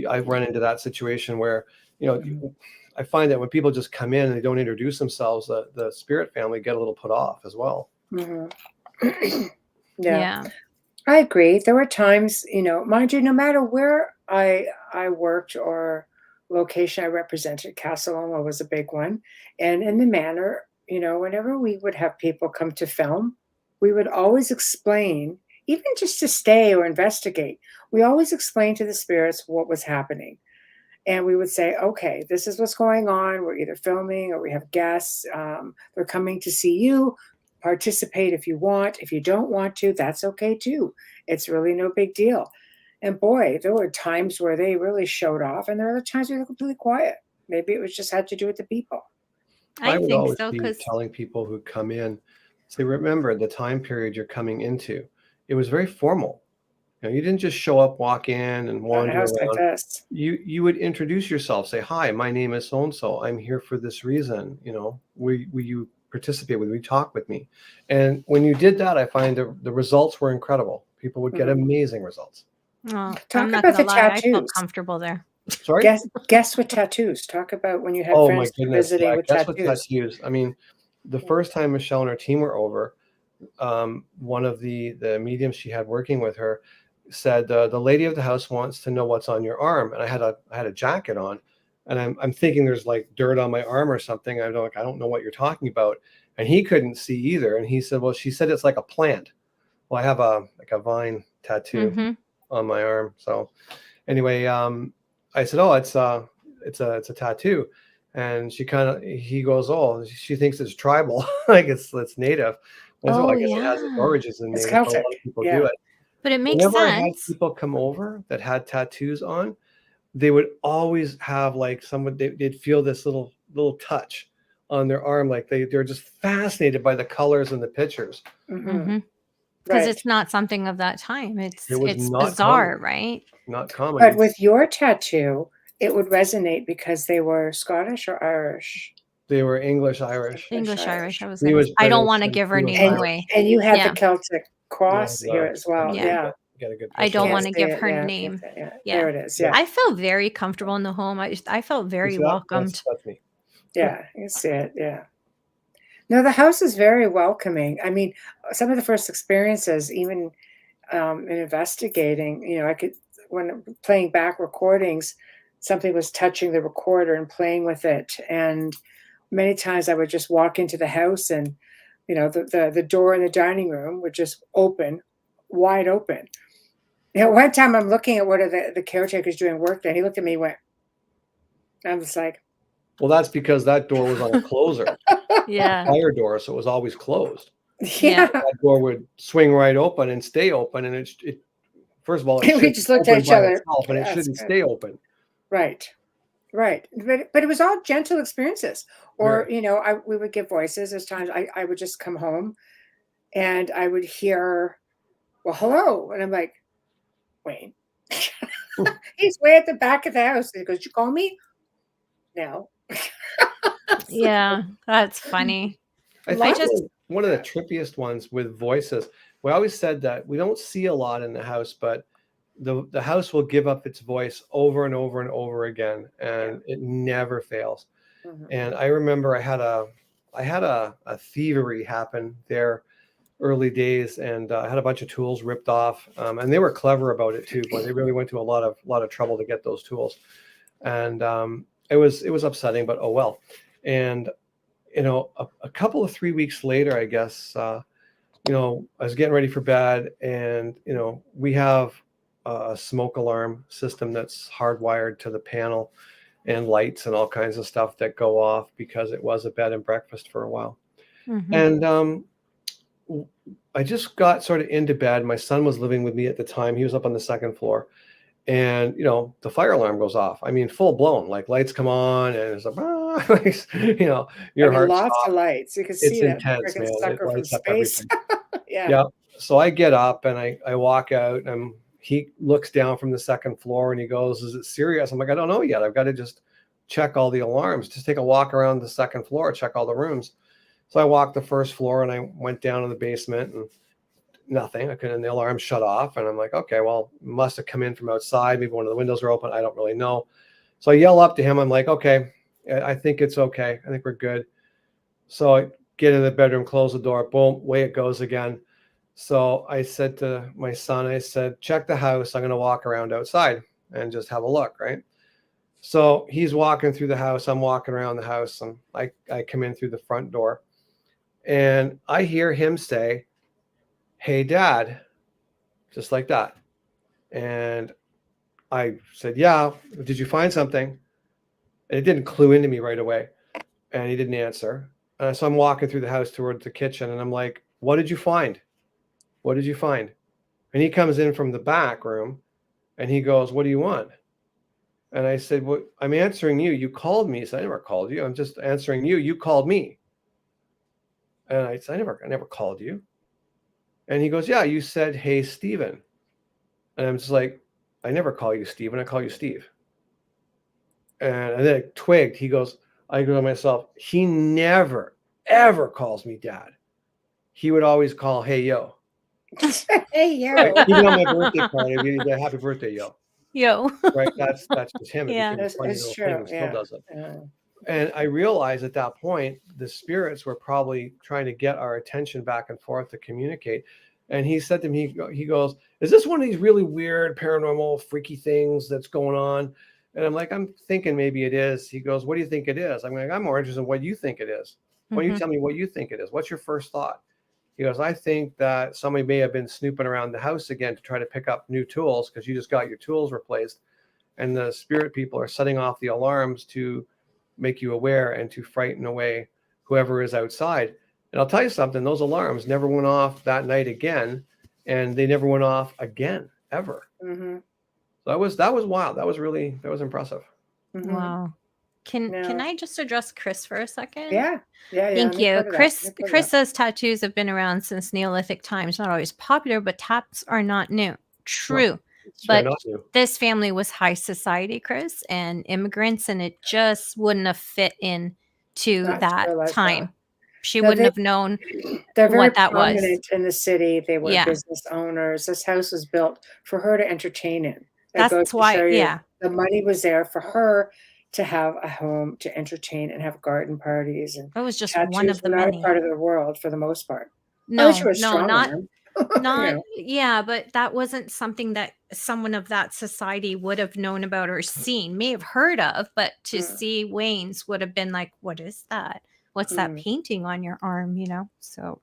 I've run into that situation where, I find that when people just come in and they don't introduce themselves, the spirit family get a little put off as well. Mhm. Yeah. Yeah. I agree. There were times, mind you, no matter where I worked or location I represented, Casa Loma was a big one. And in the manor, whenever we would have people come to film, we would always explain, even just to stay or investigate, we always explained to the spirits what was happening. And we would say, okay, this is what's going on. We're either filming or we have guests. They're coming to see you. Participate if you want. If you don't want to, that's okay too. It's really no big deal. And boy, there were times where they really showed off, and there are other times where they're completely quiet. Maybe it was just had to do with the people. I I would think always so, be because telling people who come in, say, remember the time period you're coming into. It was very formal. You didn't just show up, walk in, and Not a wander house like around. this. You would introduce yourself, say, hi, my name is so and so. I'm here for this reason. Will you participate with me, talk with me? And when you did that, I find the results were incredible. People would get amazing results. oh, I'm Talk not about gonna the lie, I felt tattoos. comfortable there. Sorry? Guests with tattoos. Talk about when you had Oh my friends goodness. visiting Yeah, with guess what tattoos. tattoos? I mean, the first time Michelle and her team were over, one of the mediums she had working with her said, the lady of the house wants to know what's on your arm. And I had a jacket on, and I'm thinking there's like dirt on my arm or something. I don't know what you're talking about. And he couldn't see either. And he said, well, she said it's like a plant. Well, I have a vine tattoo on my arm. So anyway, I said, oh, it's a tattoo. And he goes, oh, she thinks it's tribal, like it's native. I said, well, I Oh guess it has its yeah, origins in It's native, but a lot Celtic. of people Yeah. do it. but it makes Whenever I had sense. people come over that had tattoos on, they would always have like they'd feel this little touch on their arm, like they're just fascinated by the colors and the pictures. Mm-hmm. Because Right. it's not something of that time. It's It was not bizarre, common. right? Not common. But with your tattoo, it would resonate because they were Scottish or Irish. They were English Irish. English Irish. I was He gonna. was I don't British want to and give her she was name And Irish. away. and you had the Yeah. Celtic cross Yeah, here as well. Yeah. Yeah. Get a good I picture don't of want it. to give it, her yeah, name. yeah. Yeah. There it is. Yeah. I felt very comfortable in the home. I felt very Yeah, welcomed. that's me. Yeah. You see it. Yeah. No, the house is very welcoming. I mean, some of the first experiences, even in investigating, I could, when playing back recordings, something was touching the recorder and playing with it. And many times I would just walk into the house and, the door in the dining room would just open, wide open. One time I'm looking at one of the caretakers doing work there. He looked at me and went, I was like, Well, that's because that door was on a closer, Yeah. fire door, so it was always closed. Yeah. yeah. That door would swing right open and stay open, and it first of all, it We should just looked at open each by other. itself, and it That's shouldn't good. stay open. Right. Right. But it was all gentle experiences. Or, we would give voices. There's times I would just come home and I would hear, well, hello. And I'm like, Wayne. He's way at the back of the house. And he goes, you call me? No. Yeah. That's funny. I Lots think of- one of the trippiest ones with voices. We always said that we don't see a lot in the house, but the house will give up its voice over and over and over again, and it never fails. Mhm. And I remember I had a thievery happen there early days, and I had a bunch of tools ripped off, and they were clever about it too, but they really went to a lot of trouble to get those tools, and it was upsetting, but oh well. And a couple of 3 weeks later, I guess, I was getting ready for bed, and we have a smoke alarm system that's hardwired to the panel, and lights and all kinds of stuff that go off because it was a bed and breakfast for a while. Mhm. And I just got sort of into bed. My son was living with me at the time. He was up on the second floor, and the fire alarm goes off. I mean, full blown, like lights come on, and it's like, your heart lots stops. of lights. You can It's see that intense, freaking man. It sucker from lights up space. everything. Yeah. Yeah. So I get up and I walk out, and he looks down from the second floor and he goes, "Is it serious?" I'm like, "I don't know yet. I've got to just check all the alarms. Just take a walk around the second floor, check all the rooms." So I walked the first floor and I went down to the basement, and nothing. I couldn't. The alarm shut off, and I'm like, "Okay, well, must have come in from outside. Maybe one of the windows are open. I don't really know." So I yell up to him. I'm like, "Okay, I think it's okay. I think we're good." So I get in the bedroom, close the door, boom, away it goes again. So I said to my son, I said, "Check the house. I'm going to walk around outside and just have a look," right? So he's walking through the house. I'm walking around the house, and I come in through the front door, and I hear him say, "Hey, Dad," just like that. And I said, "Yeah, did you find something?" And it didn't clue into me right away, and he didn't answer. So I'm walking through the house towards the kitchen, and I'm like, "What did you find? What did you find?" And he comes in from the back room, and he goes, "What do you want?" And I said, "Well, I'm answering you. You called me." He said, "I never called you. I'm just answering you. You called me." And I said, I never called you." And he goes, "Yeah, you said, 'Hey, Steven.'" And I'm just like, "I never call you Steven. I call you Steve." And then it twigged. He goes, I go to myself, he never, ever calls me Dad. He would always call, "Hey, yo." Hey, yo. Right? Even on my birthday card, it'd be the "Happy birthday, yo." Yo. Right? That's just him. It Yeah. became a That's, funny it's little true. thing. He still Yeah. does it. Yeah. And I realized at that point, the spirits were probably trying to get our attention back and forth to communicate. And he said to me, he goes, "Is this one of these really weird, paranormal, freaky things that's going on?" And I'm like, "I'm thinking maybe it is." He goes, "What do you think it is?" I'm like, "I'm more interested in what you think it is. Why don't you Mhm. tell me what you think it is? What's your first thought?" He goes, "I think that somebody may have been snooping around the house again to try to pick up new tools because you just got your tools replaced. And the spirit people are setting off the alarms to make you aware and to frighten away whoever is outside." And I'll tell you something, those alarms never went off that night again, and they never went off again, ever. Mm-hmm. So that was wild. That was impressive. Mm-hmm. Wow. Can Yeah. I just address Chris for a second? Yeah. Yeah. Yeah. Thank Make you. part of that. Chris Make part of Chris that. says tattoos have been around since Neolithic times. Not always popular, but taps are not new. True. It's fair But not to. this family was high society, Chris, and immigrants, and it just wouldn't have fit in to Not to that realize time. that. She No, wouldn't have known they're very what that was. prominent in the city. They were Yeah. business owners. This house was built for her to entertain in. It goes That's to show why, you yeah. the money was there for her to have a home to entertain and have garden parties, and It was just one tattoos of the were not a many. part of their world for the most part. Unless you No, were no, strong arm, not you yeah, but that wasn't something that someone of that society would have known about or seen. May have heard of, but to Mm. see Wayne's would have been like, what is that? What's that painting on your arm, you know? So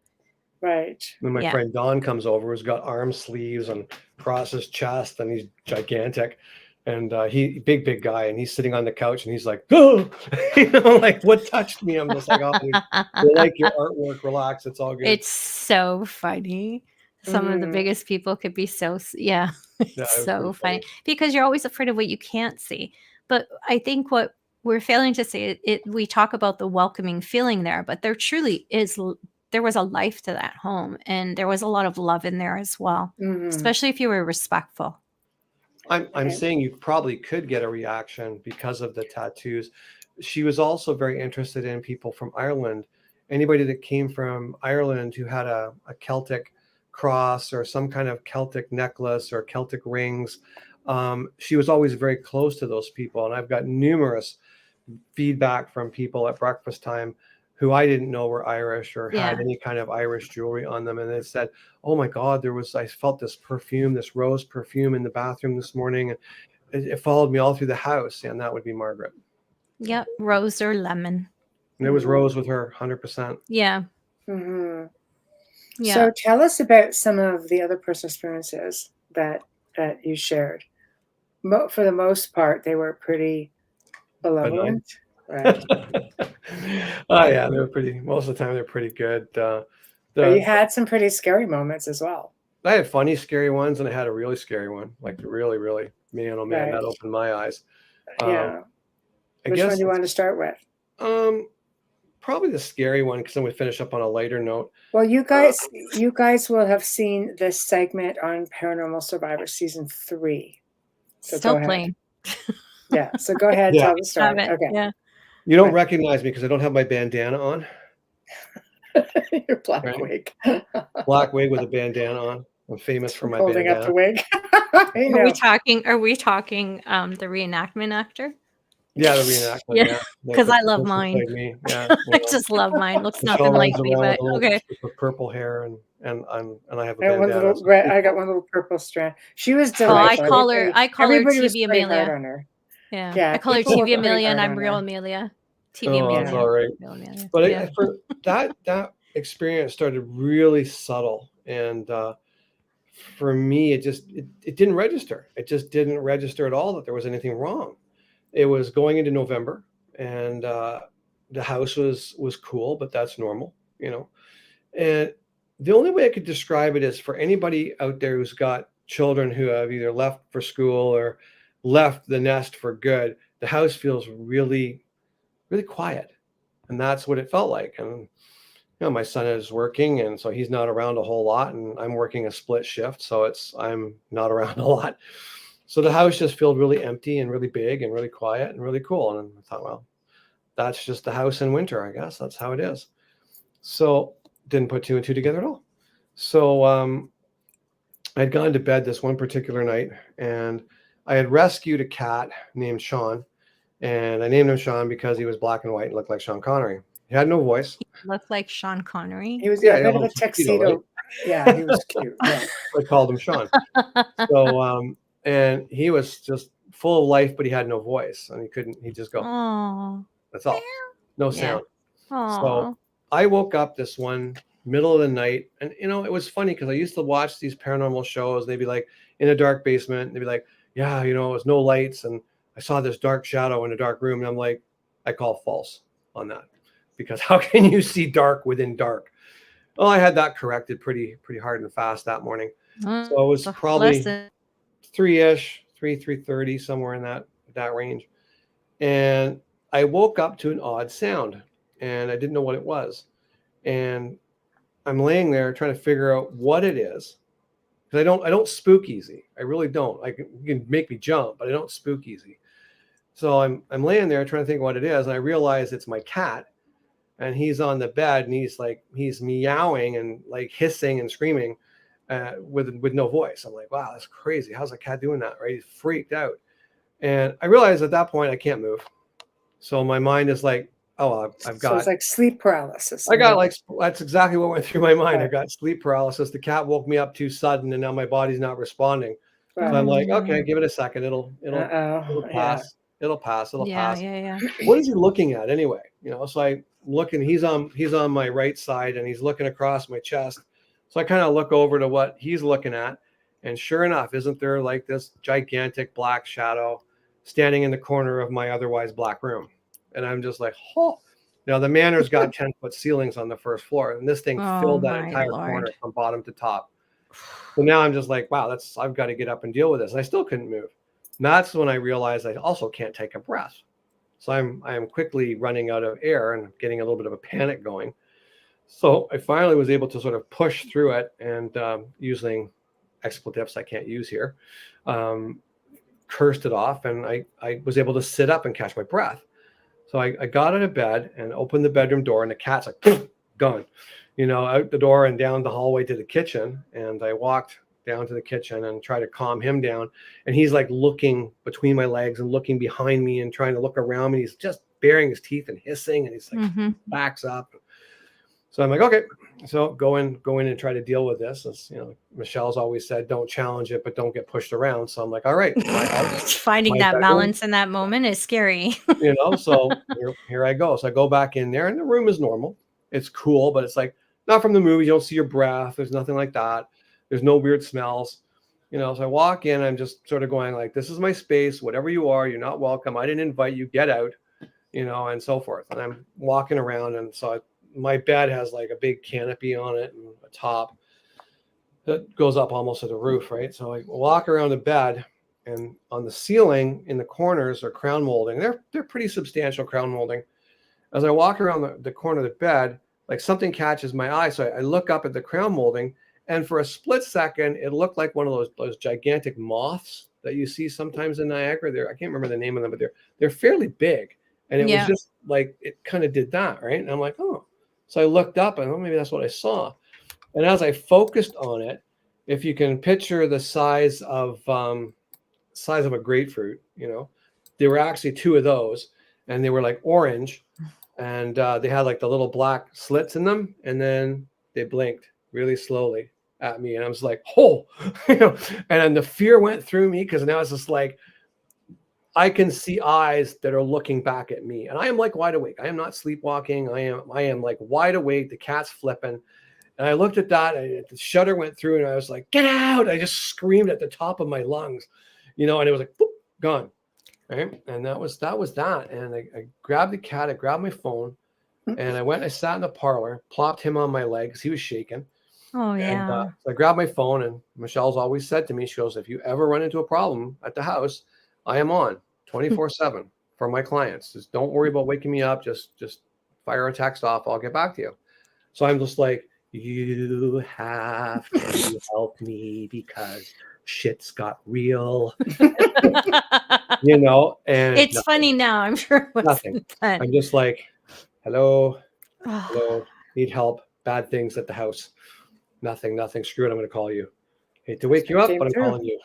right. When my yeah. friend Don comes over, who's got arm sleeves and across his chest, and he's gigantic, and he big guy, and he's sitting on the couch, and he's like, oh, you know, like, what touched me? I'm just like, oh, we like your artwork. Relax, it's all good. It's so funny. Some of the biggest people could be so Yeah, it's it was so pretty funny because you're always afraid of what you can't see. But I think what we're failing to say we talk about the welcoming feeling there, but there truly is there was a life to that home, and there was a lot of love in there as well, especially if you were respectful. I'm saying you probably could get a reaction because of the tattoos. She was also very interested in people from Ireland. Anybody that came from Ireland who had a Celtic cross or some kind of Celtic necklace or Celtic rings, she was always very close to those people. And I've got numerous feedback from people at breakfast time who I didn't know were Irish or had any kind of Irish jewelry on them. And they said, oh my God, I felt this perfume, this rose perfume in the bathroom this morning. And it followed me all through the house. And that would be Margaret. Yep. Rose or lemon. And it was rose with her, 100%. Yeah. Yeah. Yeah. So tell us about some of the other personal experiences that you shared. For the most part, they were pretty benevolent. Right. Oh yeah, they're pretty. Most of the time, they're pretty good. But you had some pretty scary moments as well. I had funny, scary ones, and I had a really scary one. Like really, really, man, oh man, that opened my eyes. Yeah. I Which guess one do you want to start with? Probably the scary one, because then we finish up on a lighter note. Well, you guys will have seen this segment on Paranormal Survivor season 3. So Still playing. Yeah. So go ahead, tell the story. Okay. Yeah. You don't recognize me because I don't have my bandana on. Your black wig. Black wig with a bandana on. I'm famous for my holding bandana. up the wig. Are we talking the reenactment actor? Yeah, the reenactment. Yeah, because I love mine. Like me. Yeah, I just love mine. Looks nothing like me, but okay. With purple hair and I have a bandana. I got one little purple strand. She was delightful. I call her TV Amelia. On her. Yeah, I call her TV Amelia, and I'm real Amelia. TV Amelia. That's all right. But for that experience started really subtle, and for me, it didn't register. It just didn't register at all that there was anything wrong. It was going into November, and the house was cool, but that's normal, you know. And the only way I could describe it is for anybody out there who's got children who have either left for school or left the nest for good, the house feels really, really quiet. And that's what it felt like. And, you know, my son is working, and so he's not around a whole lot, and I'm working a split shift. So I'm not around a lot. So the house just felt really empty and really big and really quiet and really cool. And I thought, well, that's just the house in winter, I guess. That's how it is. So didn't put two and two together at all. So I'd gone to bed this one particular night, and I had rescued a cat named Sean. And I named him Sean because he was black and white and looked like Sean Connery. He had no voice. He looked like Sean Connery. He was a bit of a tuxedo. Right? Yeah, he was cute. Yeah. I called him Sean. So, and he was just full of life, but he had no voice, and he'd just go, Aww. That's all. No sound. Aww. So I woke up this one middle of the night, and you know, it was funny because I used to watch these paranormal shows. They'd be like in a dark basement. They'd be like, yeah, you know, it was no lights, and I saw this dark shadow in a dark room, and I'm like, I call false on that, because how can you see dark within dark? Well, I had that corrected pretty hard and fast that morning. So it was probably 3-ish, 3:30, somewhere in that range. And I woke up to an odd sound, and I didn't know what it was. And I'm laying there trying to figure out what it is, because I don't spook easy. I really don't. You can make me jump, but I don't spook easy. So I'm laying there trying to think what it is, and I realize it's my cat. and he's on the bed, and he's meowing and like hissing and screaming with no voice. I'm like, wow, that's crazy. How's a cat doing that? Right? He's freaked out. And I realized at that point I can't move. So my mind is like, oh, I've got. So it's like sleep paralysis. I got like, that's exactly what went through my mind. Right. I got sleep paralysis. The cat woke me up too sudden, and now my body's not responding. Right. So I'm like, okay, give it a second. It'll pass. It'll pass. It'll pass. Yeah. What is he looking at anyway? You know, so I looking. He's on my right side, and he's looking across my chest. So I kind of look over to what he's looking at, and sure enough, isn't there like this gigantic black shadow standing in the corner of my otherwise black room? And I'm just like, oh. Now the manor's got 10-foot ceilings on the first floor, and this thing filled that entire corner from bottom to top. So now I'm just like, wow, I've got to get up and deal with this. And I still couldn't move. And that's when I realized I also can't take a breath. So I am quickly running out of air and getting a little bit of a panic going. So I finally was able to sort of push through it, and using expletives I can't use here, cursed it off, and I was able to sit up and catch my breath. So I got out of bed and opened the bedroom door, and the cat's like, gone, you know, out the door and down the hallway to the kitchen. And I walked down to the kitchen and tried to calm him down. And he's like looking between my legs and looking behind me and trying to look around me. He's just baring his teeth and hissing, and he's like backs up. So I'm like, okay, so go in and try to deal with this. As you know, Michelle's always said, don't challenge it, but don't get pushed around. So I'm like, all right. Finding that balance in that moment is scary. You know, so here I go. So I go back in there, and the room is normal. It's cool, but it's like not from the movies. You don't see your breath. There's nothing like that. There's no weird smells. You know, so I walk in, I'm just sort of going like, this is my space. Whatever you are, you're not welcome. I didn't invite you. Get out, you know, and so forth. And I'm walking around, and so my bed has like a big canopy on it and a top that goes up almost to the roof, right? So I walk around the bed, and on the ceiling in the corners are crown molding. They're pretty substantial crown molding. As I walk around the corner of the bed, like something catches my eye. So I look up at the crown molding, and for a split second, it looked like one of those gigantic moths that you see sometimes in Niagara. I can't remember the name of them, but they're fairly big. And it was just like, it kind of did that, right? And I'm like, oh. So I looked up, and maybe that's what I saw. And as I focused on it, if you can picture the size of a grapefruit, you know, there were actually two of those, and they were like orange, and they had like the little black slits in them, and then they blinked really slowly at me, and I was like, oh, you know, and then the fear went through me, because now it's just like, I can see eyes that are looking back at me, and I am like wide awake. I am not sleepwalking. I am like wide awake. The cat's flipping, and I looked at that, and the shudder went through, and I was like, "Get out!" I just screamed at the top of my lungs, you know, and it was like, boop, gone, right? And that was that. And I grabbed the cat. I grabbed my phone, and I sat in the parlor, plopped him on my legs. He was shaking. Oh yeah. And, so I grabbed my phone, and Michelle's always said to me, she goes, "If you ever run into a problem at the house, I am on 24/7 for my clients. Just don't worry about waking me up. Just fire a text off. I'll get back to you." So I'm just like, you have to help me because shit's got real, you know, and it's nothing. Funny now. I'm sure it wasn't Nothing. fun. I'm just like, hello, need help. Bad things at the house. Nothing. Screw it. I'm going to call you. Hate to wake you up, but I'm calling you.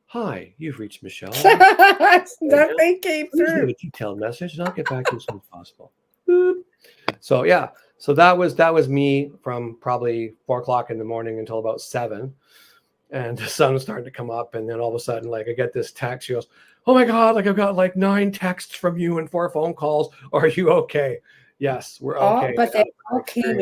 Hi, you've reached Michelle. Nothing came through. Leave a detailed message, and I'll get back to you as soon as possible. Boop. So yeah, so that was me from probably 4 o'clock in the morning until about 7, and the sun was starting to come up, and then all of a sudden, like I get this text. She goes, "Oh my God! Like I've got like 9 texts from you and 4 phone calls. Are you okay?" Yes, we're okay. But they all came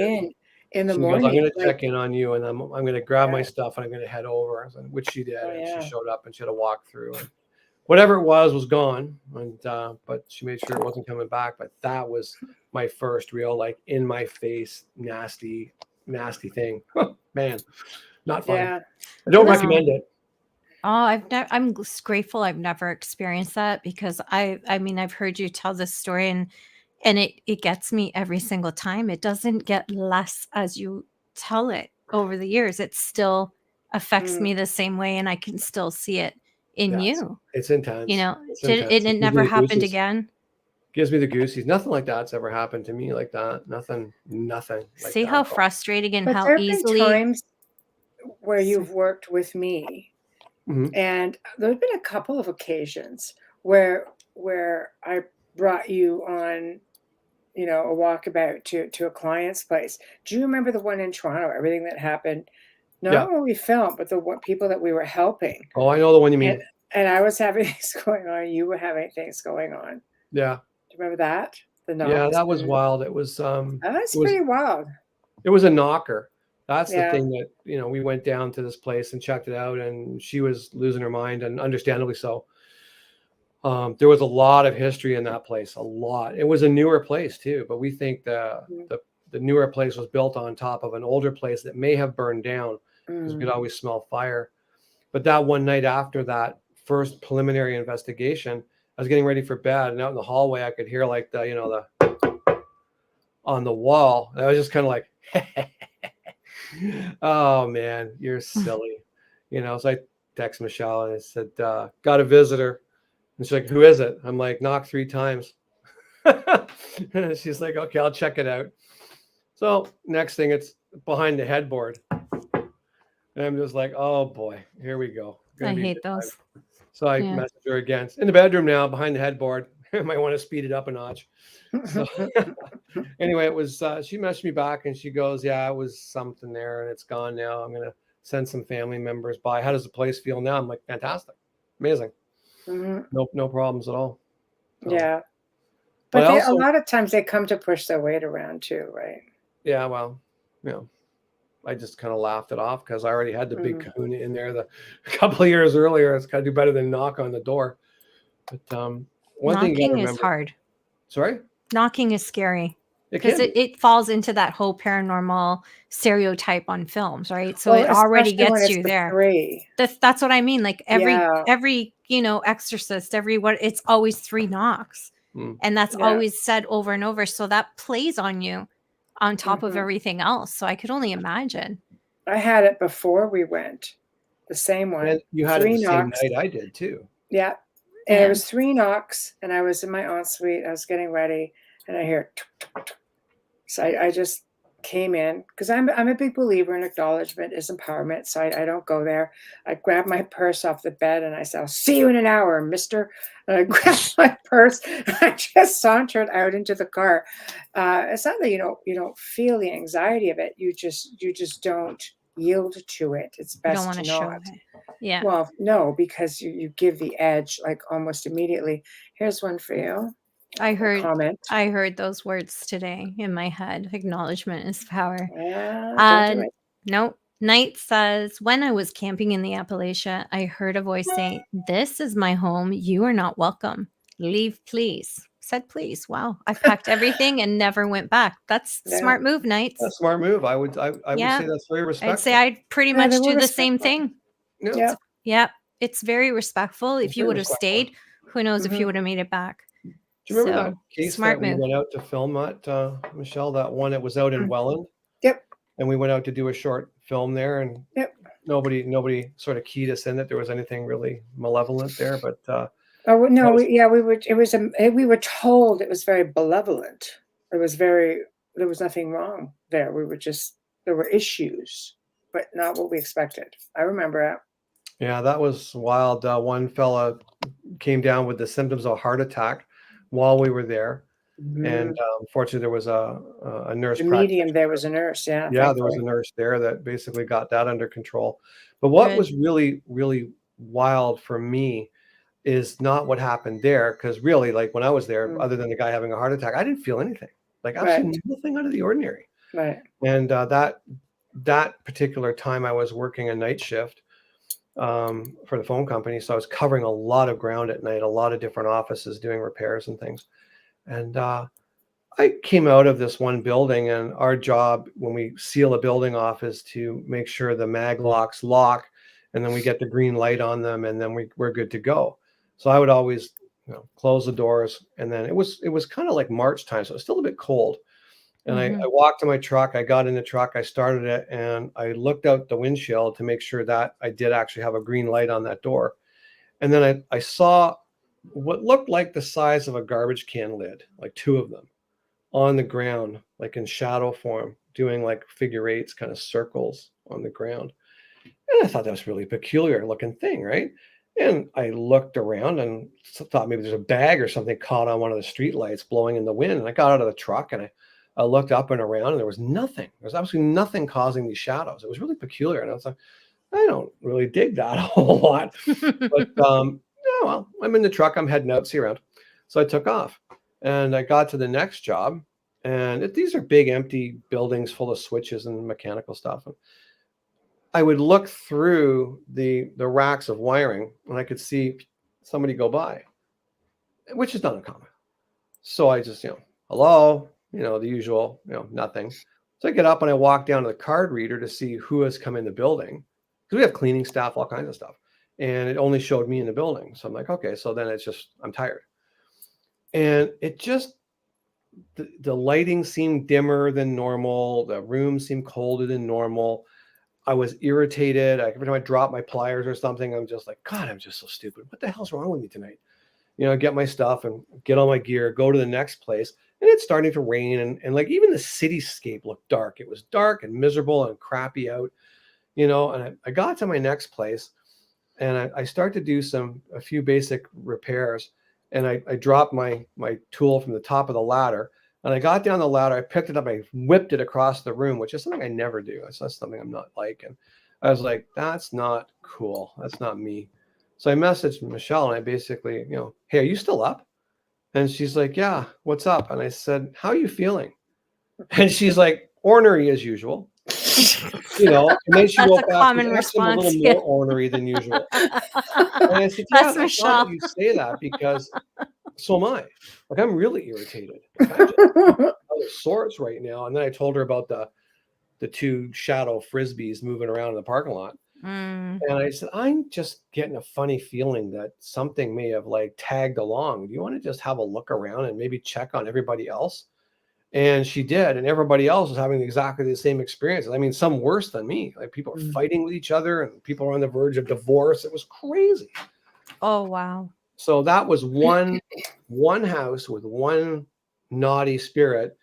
in the morning. Goes, I'm going to check in on you, and I'm going to grab my stuff, and I'm going to head over, which she did. And she showed up, and she had a walkthrough, and whatever it was gone. And but she made sure it wasn't coming back. But that was my first real like in my face nasty thing. Man, not fun. Yeah. I don't recommend it. Oh, I'm grateful I've never experienced that, because I mean I've heard you tell this story, and it gets me every single time. It doesn't get less as you tell it over the years. It still affects me the same way, and I can still see it in you. It's intense. You know, it never happened again? gives me the goosies. Nothing like that's ever happened to me like that. Nothing like See that. how frustrating and But how there have been easily. times where you've worked with me, Mhm. and there have been a couple of occasions where I brought you on, a walkabout to a client's place. Do you remember the one in Toronto? Everything that happened, Yeah. not when we filmed, but the people that we were helping. Oh, I know the one you And, mean. and I was having things going on. You were having things going on. Yeah. Do you remember that? The Yeah, knocks. that was wild. It was That's it was pretty wild. it was a knocker. That's the Yeah. thing that, we went down to this place and checked it out, and she was losing her mind, and understandably so. There was a lot of history in that place, a lot. It was a newer place too, but we think Mm. the newer place was built on top of an older place that may have burned down, because we could always smell fire. But that one night after that first preliminary investigation, I was getting ready for bed, and out in the hallway, I could hear like the on the wall. And I was just kind of like, oh man, you're silly. So I text Michelle and I said, got a visitor. And she's like, who is it? I'm like, knock 3 times. And she's like, okay, I'll check it out. So next thing, it's behind the headboard. And I'm just like, oh boy, here we go. I hate those. So I Yeah. messaged her again. It's in the bedroom now, behind the headboard. I might want to speed it up a notch. So anyway, it was, she messaged me back and she goes, yeah, it was something there and it's gone now. I'm going to send some family members by. How does the place feel now? I'm like, fantastic. Amazing. Mhm. No problems at all. So, Yeah. But But also, a lot of times they come to push their weight around too, right? yeah, well, I just kind of laughed it off because I already had the big Mm. kahuna in there a couple of years earlier. It's got to do better than knock on the door. But one thing you got to Knocking is remember. hard. Sorry? Knocking is scary It because can be. it falls into that whole paranormal stereotype on films, right? So Well, it already especially when gets it's you the there. 3. That's what I mean. Like Yeah. every exorcist, it's always 3 knocks. Mm. And that's Yeah. always said over and over. So that plays on you on top of Mhm. everything else. So I could only imagine. I had it before we went. The same one. And you had it 3 the same knocks. night I did too. Yeah. And it Yeah. was 3 knocks, and I was in my ensuite. I was getting ready, and I hear tuk, tuk, tuk. So I just came in because I'm a big believer in acknowledgement is empowerment. So I don't go there. I grabbed my purse off the bed and I said, I'll see you in an hour, mister. And I grabbed my purse and I just sauntered out into the car. It's not that you don't feel the anxiety of it. You just don't yield to it. It's You don't best want to to show not. it. Yeah. Well, no, because you give the edge like almost immediately. Here's one for you. I A comment. heard those words today in my head. Acknowledgement is power. Yeah, don't do it. Nope. Knight says, when I was camping in the Appalachia, I heard a voice say, this is my home. You are not welcome. Leave, please. Said, please. Wow. I packed everything and never went back. That's Yeah. smart move, Knights. That's a smart move. I would Yeah. say that's very respectful. I'd say I'd pretty Yeah, much they were do the same respectful. thing. Yeah. Yeah. Yeah. It's very respectful. If It's you very would have respectful. stayed, who knows if Mhm. you would have made it back. Do you remember So, that case smart that we move. went out to film at, Michelle? That one that was out in Mm. Welland, Yep. and we went out to do a short film there, and Yep. nobody sort of keyed us in that there was anything really malevolent there. But Oh no, was- we were. It was. We were told it was very benevolent. It was very. There was nothing wrong there. We were just. There were issues, but not what we expected. I remember it. yeah, that was wild. One fella came down with the symptoms of a heart attack while we were there, and fortunately there was a nurse The practitioner. medium there was a nurse. Yeah. Yeah, there was a thankfully. nurse there that basically got that under control. But what Good. was really, really wild for me is not what happened there, because really, like when I was there, Mm. other than the guy having a heart attack, I didn't feel anything, like Right. absolutely nothing out of the ordinary. Right. And that particular time, I was working a night shift for the phone company, so I was covering a lot of ground at night, a lot of different offices doing repairs and things. And I came out of this one building, and our job when we seal a building off is to make sure the mag locks lock, and then we get the green light on them, and then we're good to go. So I would always close the doors, and then it was kind of like March time, so it was still a bit cold. And I walked to my truck, I got in the truck, I started it, and I looked out the windshield to make sure that I did actually have a green light on that door. And then I saw what looked like the size of a garbage can lid, like two of them, on the ground, like in shadow form, doing like figure eights, kind of circles on the ground. And I thought that was really peculiar looking thing, right? And I looked around and thought maybe there's a bag or something caught on one of the street lights blowing in the wind. And I got out of the truck and I looked up and around and there was nothing. There was absolutely nothing causing these shadows. It was really peculiar. And I was like, I don't really dig that a whole lot. But yeah, well, I'm in the truck. I'm heading out, see you around. So I took off and I got to the next job. And these are big empty buildings full of switches and mechanical stuff. And I would look through the racks of wiring and I could see somebody go by, which is not uncommon. So I just, hello, the usual, nothing. So I get up and I walk down to the card reader to see who has come in the building, because we have cleaning staff, all kinds of stuff. And it only showed me in the building. So I'm like, okay, so then it's just, I'm tired. And it just, the lighting seemed dimmer than normal. The room seemed colder than normal. I was irritated. Every time I drop my pliers or something, I'm just like, God, I'm just so stupid. What the hell's wrong with me tonight? Get my stuff and get all my gear, go to the next place. And it's starting to rain. And like even the cityscape looked dark. It was dark and miserable and crappy out, and I got to my next place and I start to do a few basic repairs. And I dropped my tool from the top of the ladder. And I got down the ladder, I picked it up, I whipped it across the room, which is something I never do. That's something I'm not like. And I was like, that's not cool. That's not me. So I messaged Michelle and I basically, hey, are you still up? And she's like, yeah, what's up? And I said, how are you feeling? And she's like, ornery as usual. And then she That's wrote a back, common actually, I'm a response. little more ornery than usual. And I said, yeah, That's that's not that Michelle. you say that, because so am I. Like, I'm really irritated. Like, I'm just out of sorts right now. And then I told her about the two shadow frisbees moving around in the parking lot. Mm. And I said, I'm just getting a funny feeling that something may have like tagged along. Do you want to just have a look around and maybe check on everybody else? And she did. And everybody else was having exactly the same experiences. I mean, some worse than me. Like people are fighting with each other and people are on the verge of divorce. It was crazy. Oh, wow. So that was one house with one naughty spirit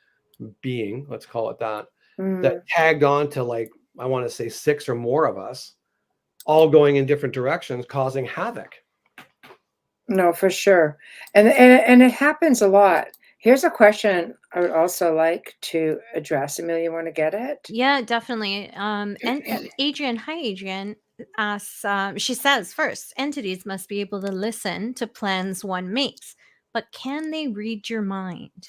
being, let's call it that, that tagged on to, like, I want to say 6 or more of us, all going in different directions, causing havoc. No, for sure. And it happens a lot. Here's a question I would also like to address. Amelia, you want to get it? Yeah, definitely. And Adrian, hi, Adrian, asks, she says, first, entities must be able to listen to plans one makes, but can they read your mind?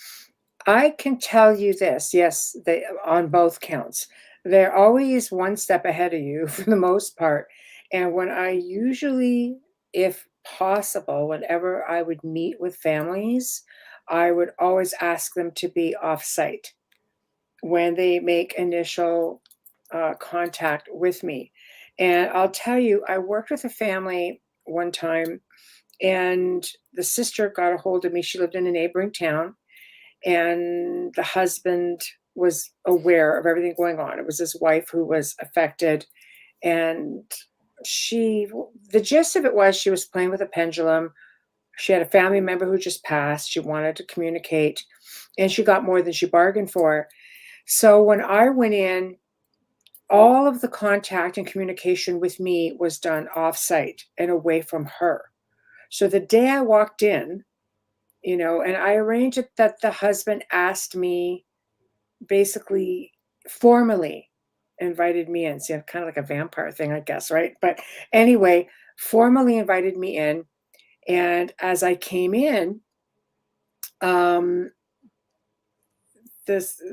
I can tell you this. Yes, they on both counts. They're always one step ahead of you for the most part. And when I usually, if possible, whenever I would meet with families, I would always ask them to be off-site when they make initial contact with me. And I'll tell you, I worked with a family one time, and the sister got a hold of me. She lived in a neighboring town, and the husband was aware of everything going on. It was his wife who was affected, and the gist of it was she was playing with a pendulum. She had a family member who just passed. She wanted to communicate, and she got more than she bargained for. So when I went in, all of the contact and communication with me was done off-site and away from her. So the day I walked in, and I arranged it that the husband asked me, basically formally invited me in. See, I'm kind of like a vampire thing, I guess, right? But anyway, formally invited me in. And as I came in,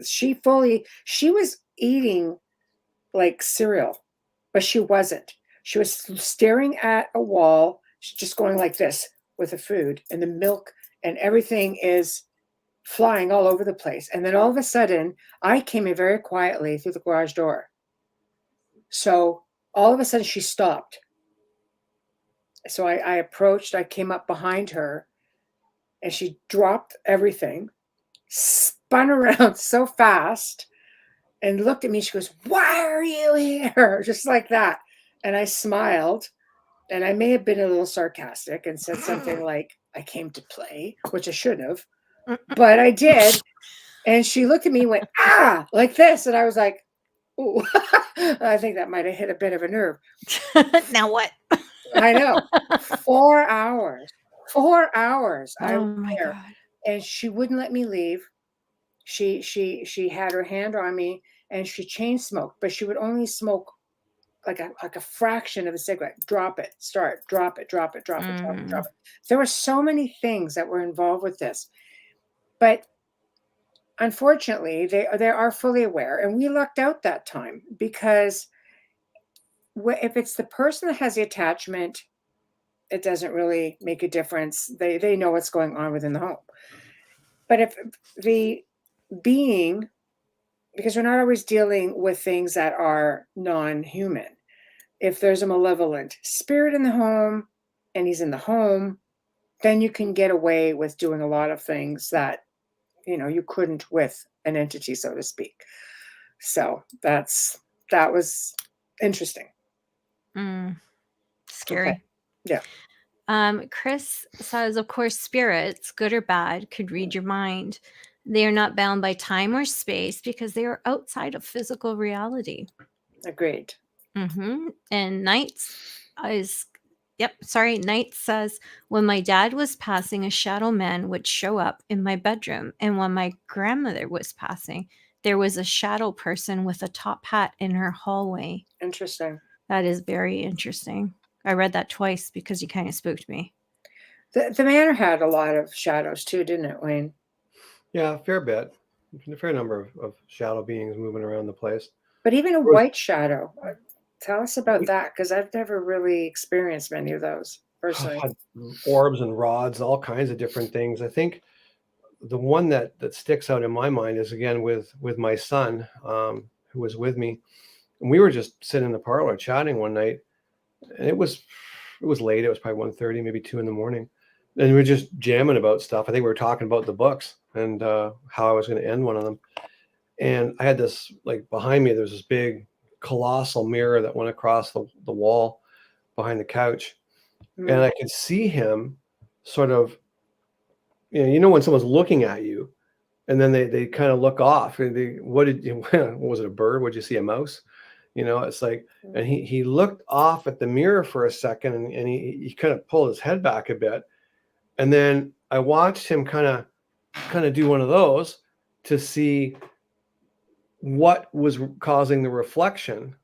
she was eating like cereal, but she wasn't. She was staring at a wall. She's just going like this with the food, and the milk and everything is flying all over the place. And then all of a sudden, I came in very quietly through the garage door. So all of a sudden she stopped. So I approached, I came up behind her, and she dropped everything, spun around so fast, and looked at me. She goes, "Why are you here?" Just like that. And I smiled, and I may have been a little sarcastic and said something like, I came to play, which I shouldn't have, but I did. And she looked at me and went, ah, like this. And I was like, ooh, I think that might have hit a bit of a nerve. Now what? I know. 4 hours. 4 hours. I Oh was my there. God. And she wouldn't let me leave. She had her hand on me and she chain smoked, but she would only smoke like a fraction of a cigarette. Drop it, start, drop it, drop it, drop it, drop it, drop it. There were so many things that were involved with this. But unfortunately, they are fully aware. And we lucked out that time because if it's the person that has the attachment, it doesn't really make a difference. They know what's going on within the home. But if the being, because we're not always dealing with things that are non-human. If there's a malevolent spirit in the home and he's in the home, then you can get away with doing a lot of things that, you couldn't with an entity, so to speak. So that was interesting. Scary. Okay. Yeah. Chris says, of course, spirits, good or bad, could read your mind. They are not bound by time or space because they are outside of physical reality. Agreed. And Knights Knight says, when my dad was passing, a shadow man would show up in my bedroom. And when my grandmother was passing, there was a shadow person with a top hat in her hallway. Interesting. That is very interesting. I read that twice because you kind of spooked me. The manor had a lot of shadows too, didn't it, Wayne? Yeah, a fair bit. A fair number of shadow beings moving around the place. But even a white shadow. Tell us about that, because I've never really experienced many of those personally. Had orbs and rods, all kinds of different things. I think the one that sticks out in my mind is, again, with my son, who was with me. And we were just sitting in the parlor chatting one night. And it was late. It was probably 1:30, maybe 2 in the morning. And we were just jamming about stuff. I think we were talking about the books and how I was going to end one of them. And I had this, like, behind me, there's this big colossal mirror that went across the wall behind the couch. And I could see him sort of, when someone's looking at you and then they kind of look off. What was it, a bird? Would you see a mouse? It's like, and he looked off at the mirror for a second and he kind of pulled his head back a bit. And then I watched him kind of do one of those to see what was causing the reflection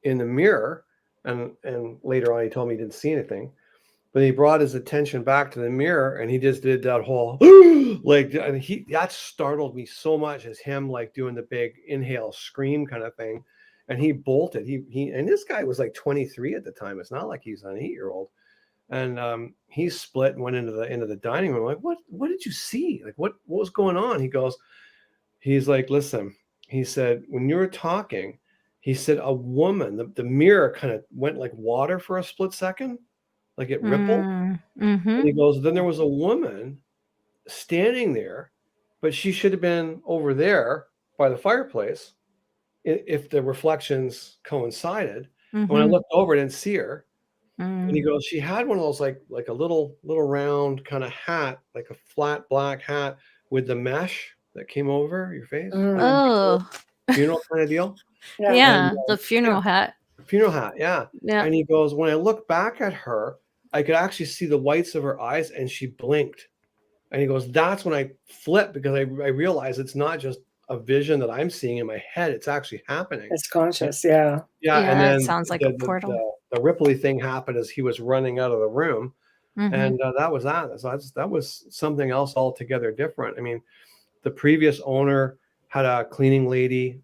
in the mirror. And later on, he told me he didn't see anything, but he brought his attention back to the mirror and he just did that whole, that startled me so much, as him like doing the big inhale scream kind of thing. And he bolted. And this guy was like 23 at the time. It's not like he's an 8-year-old. And he split and went into the dining room. I'm like, what did you see? Like, what was going on? He's like, listen, he said, when you were talking, he said, a woman, the mirror kind of went like water for a split second, like it rippled. And he goes, then there was a woman standing there, but she should have been over there by the fireplace if the reflections coincided. When I looked over, I didn't see her. And he goes, she had one of those like a little round kind of hat, like a flat black hat with the mesh that came over your face. Like funeral kind of deal. Yeah, and, the funeral hat. Funeral hat, yeah. Yeah. And he goes, when I looked back at her, I could actually see the whites of her eyes and she blinked. And he goes, that's when I flipped, because I realized it's not just a vision that I'm seeing in my head. It's actually happening. It's conscious, yeah. Yeah, and then it sounds like a portal. The Ripley thing happened as he was running out of the room. And that was that. So that was something else altogether different. I mean, the previous owner had a cleaning lady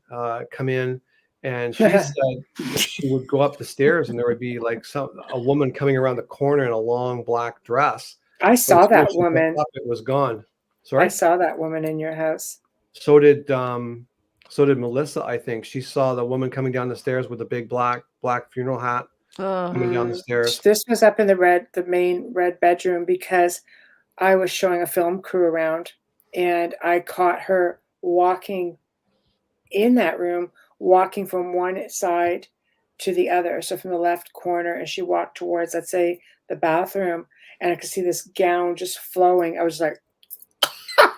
come in, and she said she would go up the stairs and there would be like a woman coming around the corner in a long black dress. I saw that woman. It was gone. Sorry? I saw that woman in your house. So did Melissa, I think. She saw the woman coming down the stairs with a big black funeral hat coming down the stairs. This was up in the main red bedroom, because I was showing a film crew around and I caught her walking in that room, walking from one side to the other. So from the left corner, and she walked towards, let's say, the bathroom. and I could see this gown just flowing. I was like,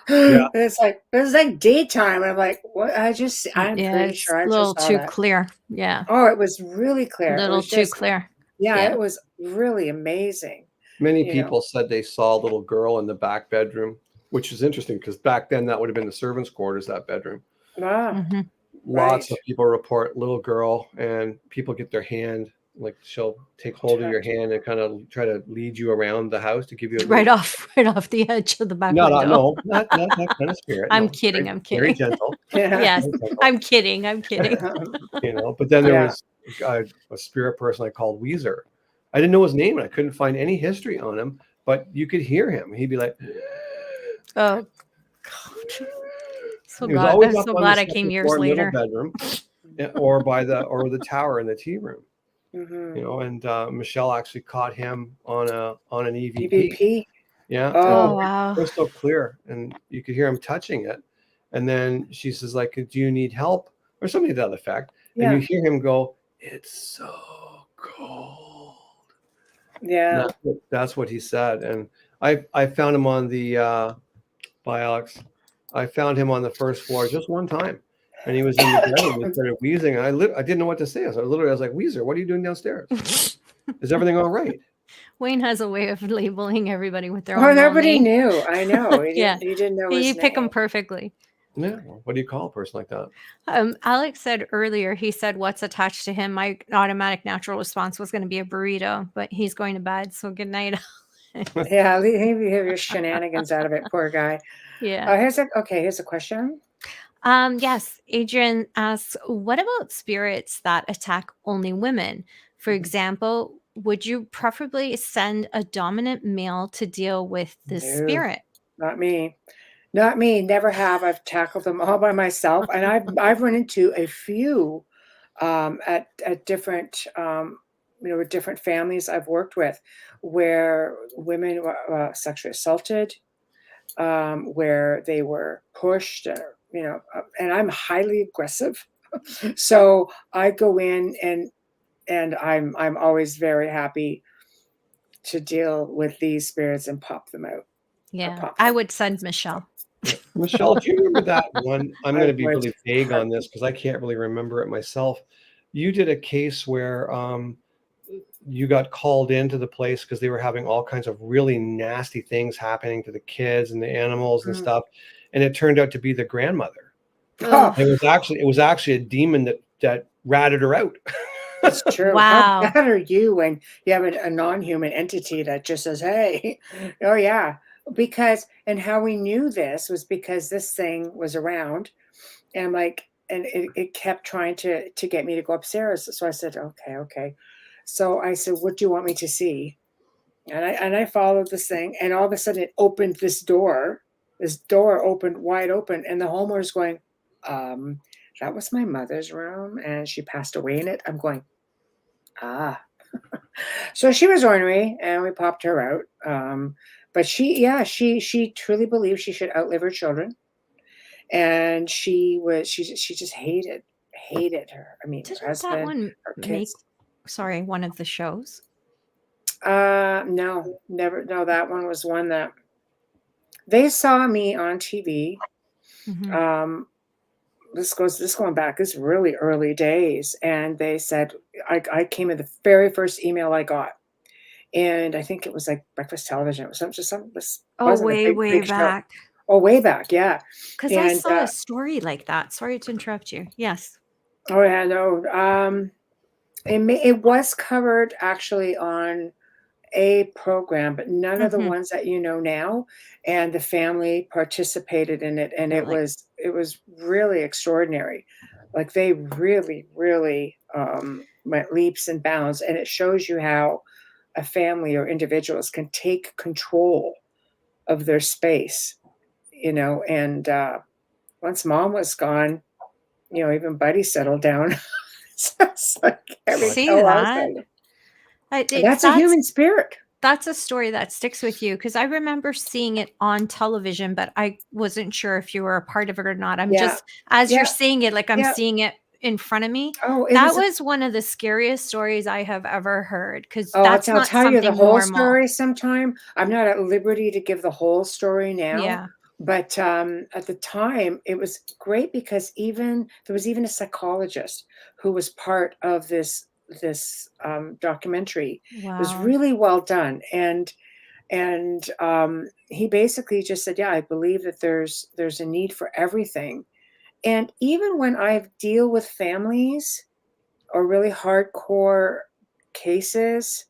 Yeah. it was like daytime. And I'm like, what? I'm Yeah, pretty it's sure a I little just saw too that. clear. Yeah, Oh, it was really a clear. It little was too just, clear. yeah, Yeah. it was really amazing. Many You know, people said they saw a little girl in the back bedroom, which is interesting because back then that would have been the servants' quarters, that bedroom. ah, Hmm. right. Lots of people report little girl, and people get their hand, like she'll take hold of your Touch. hand and kind of try to lead you around the house to give you a Right little. off, right off the edge of the back No, no, window. no, not that kind of spirit. I'm No, kidding. very, I'm very kidding. gentle, Yeah. Yes, very gentle. I'm kidding. I'm kidding. But then there Yeah. was a spirit person I called Weezer. I didn't know his name, and I couldn't find any history on him, but you could hear him. He'd be like, Oh, God. So he was glad. always I'm up so on the glad I came second years floor, middle later. bedroom, or by the tower in the tea room. Mhm. And Michelle actually caught him on an EVP. EVP. Yeah, and Oh, Oh, wow. crystal clear, and you could hear him touching it. And then she says, like, "Do you need help?" or something to that effect. And you yeah. hear him go, "It's so cold." Yeah. That's what he said. And I found him on the by Alex. I found him on the first floor just one time, and he was in the bedroom. He started wheezing, and I didn't know what to say. I was like, "Weezer, what are you doing downstairs? Is everything all right?" Wayne has a way of labeling everybody with their Oh, own little nobody name. knew. I know. Yeah, He didn't know you his pick them name. perfectly. Yeah. Well, what do you call a person like that? Alex said earlier, he said, what's attached to him? My automatic natural response was going to be a burrito, but he's going to bed. So good night. Yeah, leave your shenanigans out of it, poor guy. Yeah. Here's a question. Yes. Adrian asks, what about spirits that attack only women? For example, would you preferably send a dominant male to deal with this No, spirit? not me. Not me. Never have. I've tackled them all by myself, and I've run into a few at different with different families I've worked with, where women were sexually assaulted, where they were pushed, and I'm highly aggressive, so I go in and I'm always very happy to deal with these spirits and pop them out. Yeah. Pop I them. would send Michelle. Michelle, do you remember that one? I'm I going to be would. really vague on this because I can't really remember it myself. You did a case where you got called into the place because they were having all kinds of really nasty things happening to the kids and the animals and Mm. stuff, and it turned out to be the grandmother. Oh, It was actually a demon that ratted her out. it's true. Wow. How bad are you when you have a non-human entity that just says, "Hey," oh yeah, and how we knew this was because this thing was around, and I'm like, and it kept trying to get me to go upstairs. So I said, okay. So I said, what do you want me to see? And I followed this thing, and all of a sudden it opened this door. This door opened wide open, and the homeowner's going, that was my mother's room, and she passed away in it. I'm going, ah. So she was ornery, and we popped her out. But she truly believed she should outlive her children, and she just hated her. I mean, her Didn't that husband, one her make, kids. sorry, one of the shows? No, never. No, that one was one that they saw me on TV. Mhm. This going back, this really early days, and they said I came in the very first email I got, and I think it was like breakfast television. It was this Oh, wasn't a way, way big show. back. Oh, way back, yeah. Because I And saw a story like that. Sorry to interrupt you. Yes. oh yeah, no. It was covered actually on a program, but none of the Mhm. ones that you know now. And the family participated in it, and it Really? was really extraordinary. Like they really, really went leaps and bounds, and it shows you how a family or individuals can take control of their space, And once mom was gone, even Buddy settled down. So it's like See all of a that? sudden. And It's that's a human spirit. that's a story that sticks with you because I remember seeing it on television, but I wasn't sure if you were a part of it or not. I'm Yeah. just, as you're Yeah. saying it, like I'm Yeah. seeing it in front of me. Oh, it That was. was one of the scariest stories I have ever heard, because Oh, that's I'll not tell you the something whole normal. story sometime. I'm not at liberty to give the whole story now. Yeah. But at the time, it was great because there was even a psychologist who was part of this documentary. It was Wow. really well done, and he basically just said, "Yeah, I believe that there's a need for everything." And even when I deal with families or really hardcore cases,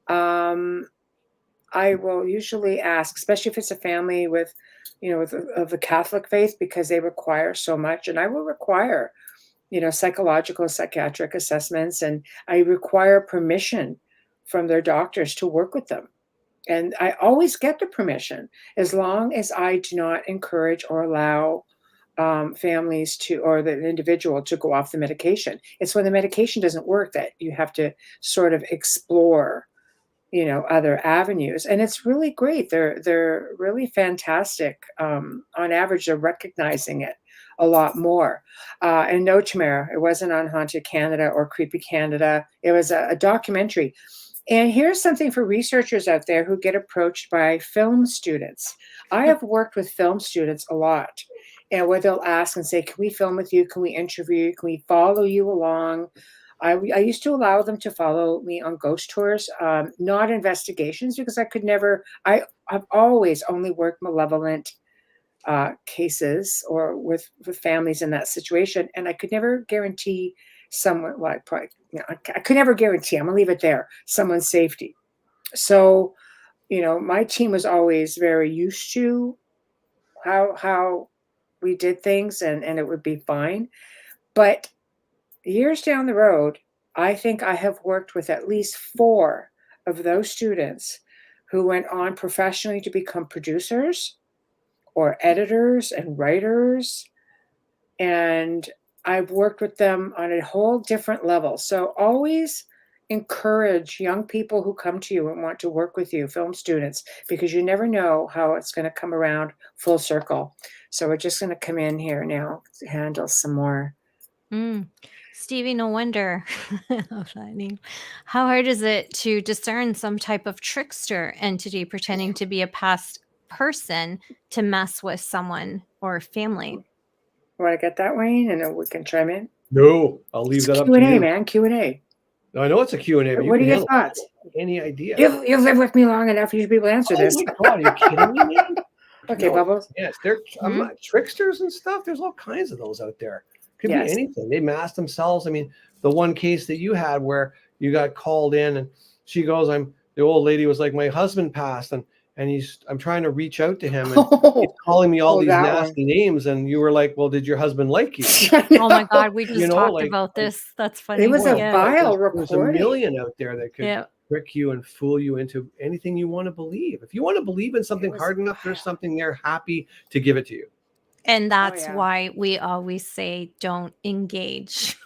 I will usually ask, especially if it's a family with, of the Catholic faith, because they require so much, and I will require, psychological, psychiatric assessments, and I require permission from their doctors to work with them. And I always get the permission as long as I do not encourage or allow families or the individual to go off the medication. It's when the medication doesn't work that you have to sort of explore, other avenues. And it's really great. They're really fantastic. On average, they're recognizing it a lot more. And no, Tamara, it wasn't on Haunted Canada or Creepy Canada. It was a documentary. And here's something for researchers out there who get approached by film students. I have worked with film students a lot, and where they'll ask and say, "Can we film with you? Can we interview you? Can we follow you along?" I used to allow them to follow me on ghost tours, not investigations, because I could never. I've always only worked malevolent cases or with families in that situation, and I could never guarantee someone. Well, I could never guarantee. I'm gonna leave it there. Someone's safety. So, my team was always very used to how we did things, and it would be fine. But years down the road, I think I have worked with at least 4 of those students who went on professionally to become producers or editors and writers. And I've worked with them on a whole different level. So always encourage young people who come to you and want to work with you, film students, because you never know how it's going to come around full circle. So we're just going to come in here now to handle some more. Stevie, no wonder. Love that name. How hard is it to discern some type of trickster entity pretending to be a past person to mess with someone or family? Want to get that, Wayne? And then we can chime in. No, I'll leave that up to Q&A, you. man. Q&A. I know it's a Q&A, but What are you your can thoughts? any idea. You've lived with me long enough. You should be able to answer this. Oh my God, are you kidding me, man? Okay, No, Bubbles. yes, I'm not tricksters and stuff. There's all kinds of those out there. Could Yes. be anything. They mask themselves. I mean, the one case that you had where you got called in and she goes, the old lady was like, my husband passed and I'm trying to reach out to him and he's calling me all these nasty names. And you were like, well, did your husband like you? Oh my God, we just talked about this. That's funny. It was a vile recording. There's a million out there that could trick you and fool you into anything you want to believe. If you want to believe in something hard enough, there's something there happy to give it to you. And that's why we always say don't engage.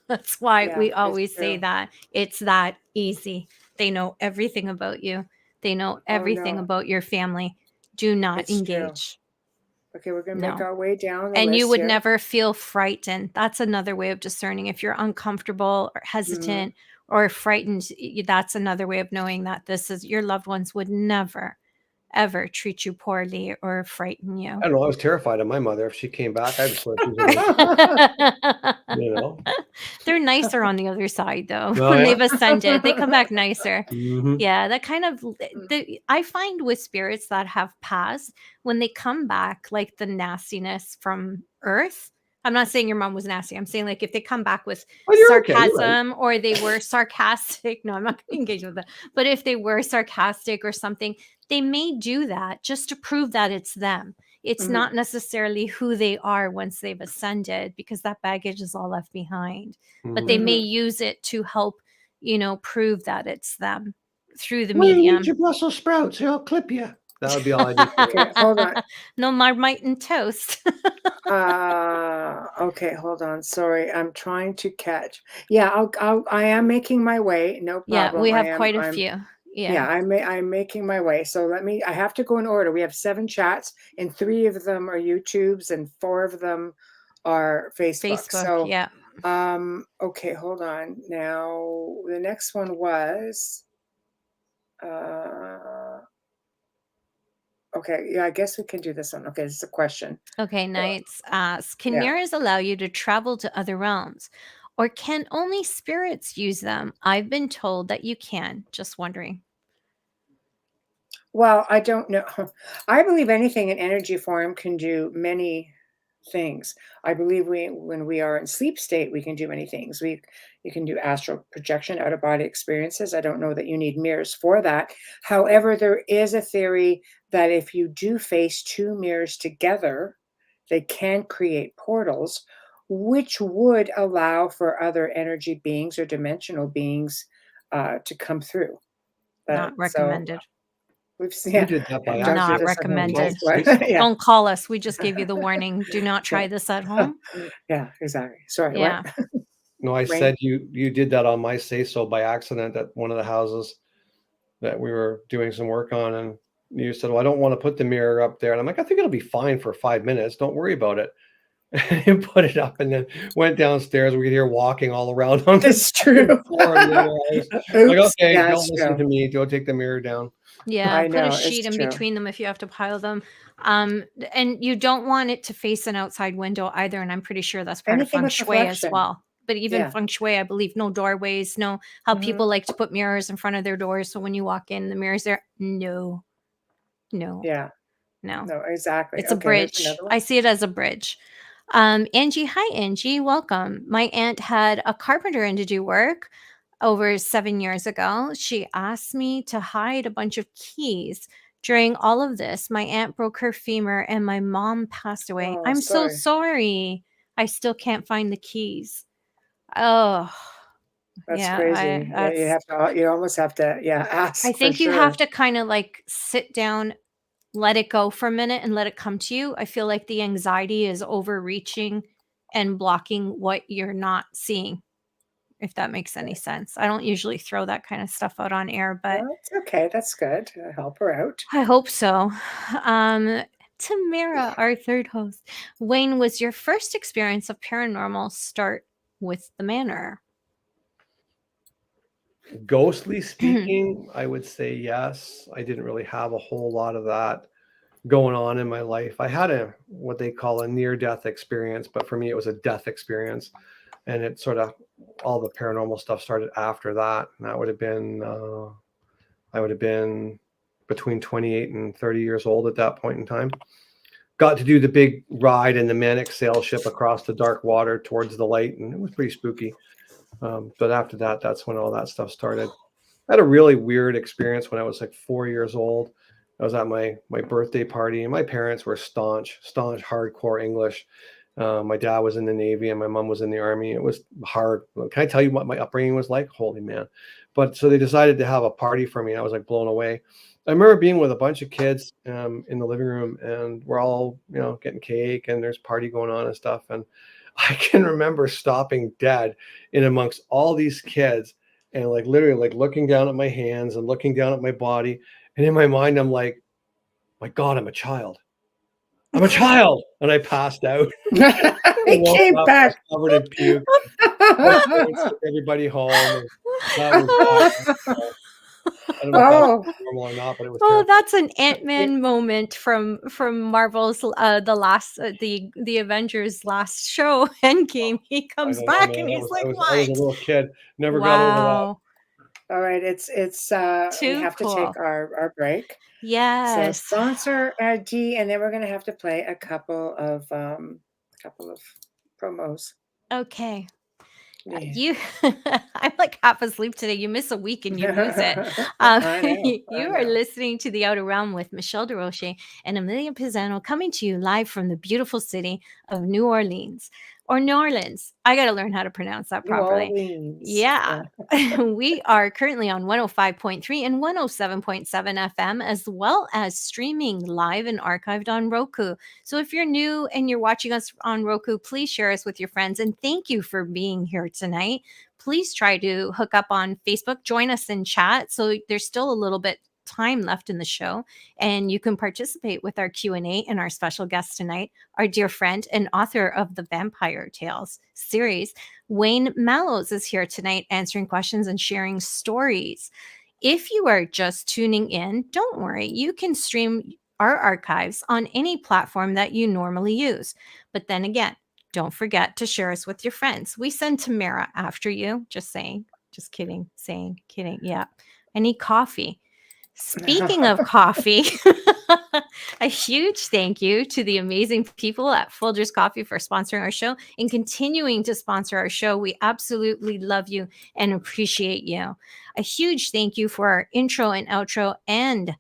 That's why we always say that. It's that easy. They know everything about you. They know everything about your family. Do not engage. True. Okay, we're going to make our way down the and list you would here. never feel frightened. That's another way of discerning. If you're uncomfortable or hesitant or frightened, that's another way of knowing that this is your loved ones would never, ever treat you poorly or frighten you. I don't know. I was terrified of my mother. If she came back, I'd swear she was They're nicer on the other side, though. When they've ascended, they come back nicer. Yeah, that kind of, I find with spirits that have passed, when they come back, like the nastiness from Earth. I'm not saying your mom was nasty. I'm saying like if they come back with sarcasm or they were sarcastic. No, I'm not going to engage with that. But if they were sarcastic or something, they may do that just to prove that it's them. It's not necessarily who they are once they've ascended, because that baggage is all left behind. But they may use it to help, prove that it's them through the medium. Eat your Brussels sprouts. I'll clip you. That would be all I do. Okay, hold on. No Marmite and toast. Okay, hold on. Sorry, I'm trying to catch. Yeah, I am making my way. No problem. Yeah, we have quite a few. Yeah, I'm making my way. So I have to go in order. We have 7 chats, and 3 of them are YouTubes, and 4 of them are Facebook. So Okay, hold on. Now, the next one was, okay, yeah, I guess we can do this one. Okay, this is a question. Okay, Knights asks, can Yeah. mirrors allow you to travel to other realms? Or can only spirits use them? I've been told that you can. Just wondering. Well, I don't know. I believe anything in energy form can do many things. I believe when we are in sleep state, we can do many things. You can do astral projection, out of body experiences. I don't know that you need mirrors for that. However, there is a theory that if you do face two mirrors together, they can create portals, which would allow for other energy beings or dimensional beings to come through. Not So recommended. we've seen, We yeah, did that by Dr. Not accident. recommended. Yeah, Don't call us. We just gave you the warning. Do not try yeah. this at home. Yeah, exactly. Sorry, what? Yeah. No, I Wayne? said you did that on my say so by accident at one of the houses that we were doing some work on, and you said, "Well, I don't want to put the mirror up there," and I'm like, "I think it'll be fine for 5 minutes. Don't worry about it." And put it up, and then went downstairs. We could hear walking all around on the It's true. floor of the other house. Like, Oops. okay, Yeah, don't it's listen true. to me. Don't take the mirror down. Yeah. I Put a know, it's sheet in true. between them if you have to pile them. And you don't want it to face an outside window either. And I'm pretty sure that's part of Anything feng with shui as reflection. well. But even Yeah. feng shui, I believe no doorways, no how people Mhm. like to put mirrors in front of their doors. So when you walk in, the mirror's there. No, no, Yeah. no. No, exactly. It's a Okay, here's bridge. another I one. see it as a bridge. Angie, hi Angie, welcome. My aunt had a carpenter in to do work over 7 years ago. She asked me to hide a bunch of keys. During all of this, my aunt broke her femur and my mom passed away. Oh, I'm so sorry. sorry. I still can't find the keys. Oh, That's yeah, crazy. Yeah, you almost have to, yeah, I ask for think you have sure. to kind of like sit down, let it go for a minute and let it come to you. I feel like the anxiety is overreaching and blocking what you're not seeing, if that makes any sense. I don't usually throw that kind of stuff out on air, but No, it's okay. That's good. Help her out. I hope so. Tamara, our third host. Wayne, was your first experience of paranormal start with the manor? Ghostly speaking, I would say yes. I didn't really have a whole lot of that going on in my life. I had a what they call a near-death experience, but for me, it was a death experience, and it sort of all the paranormal stuff started after that. And that would have been I would have been between 28 and 30 years old at that point in time. Got to do the big ride in the Manic sail ship across the dark water towards the light, and it was pretty spooky. But after that, that's when all that stuff started. I had a really weird experience when I was like 4 years old. I was at my birthday party, and my parents were staunch, hardcore English. My dad was in the Navy, and my mom was in the Army. It was hard. Can I tell you what my upbringing was like? Holy man! But so they decided to have a party for me, and I was like blown away. I remember being with a bunch of kids in the living room, and we're all getting cake, and there's party going on and stuff. And I can remember stopping dead in amongst all these kids and like literally like looking down at my hands and looking down at my body. And in my mind, I'm like, my God, I'm a child. I'm a child. And I passed out. I He woke came up, I was back. covered in puke. My parents took everybody home. And that was that. I don't know if that was Oh, normal or not, but it was Oh, terrible. that's an Ant-Man moment from Marvel's the last the Avengers last show Endgame. He I comes don't know, back man. and I he's was, like, I was, I was a "What? little kid. Never got over that. Wow. all right. It's we Too have to cool." take our break. So Yes. sponsor ID, and then we're gonna have to play a couple of promos. Okay. Yeah. You I'm like half asleep today. You miss a week and you lose it. I know. You are listening to The Outer Realm with Michelle Desrochers and Amelia Pisano, coming to you live from the beautiful city of New Orleans or New Orleans. I got to learn how to pronounce that New properly. Orleans. Yeah. We are currently on 105.3 and 107.7 FM, as well as streaming live and archived on Roku. So if you're new and you're watching us on Roku, please share us with your friends. And thank you for being here tonight. Please try to hook up on Facebook, join us in chat. So there's still a little bit time left in the show, and you can participate with our Q&A. And our special guest tonight, our dear friend and author of the Vampyre Tales series, Wayne Mallows, is here tonight answering questions and sharing stories. If you are just tuning in, don't worry. You can stream our archives on any platform that you normally use. But then again, don't forget to share us with your friends. We send Tamara after you. Just saying. Just kidding. Saying. Kidding. Yeah. I need coffee. Speaking of coffee, a huge thank you to the amazing people at Folgers Coffee for sponsoring our show and continuing to sponsor our show. We absolutely love you and appreciate you. A huge thank you for our intro and outro and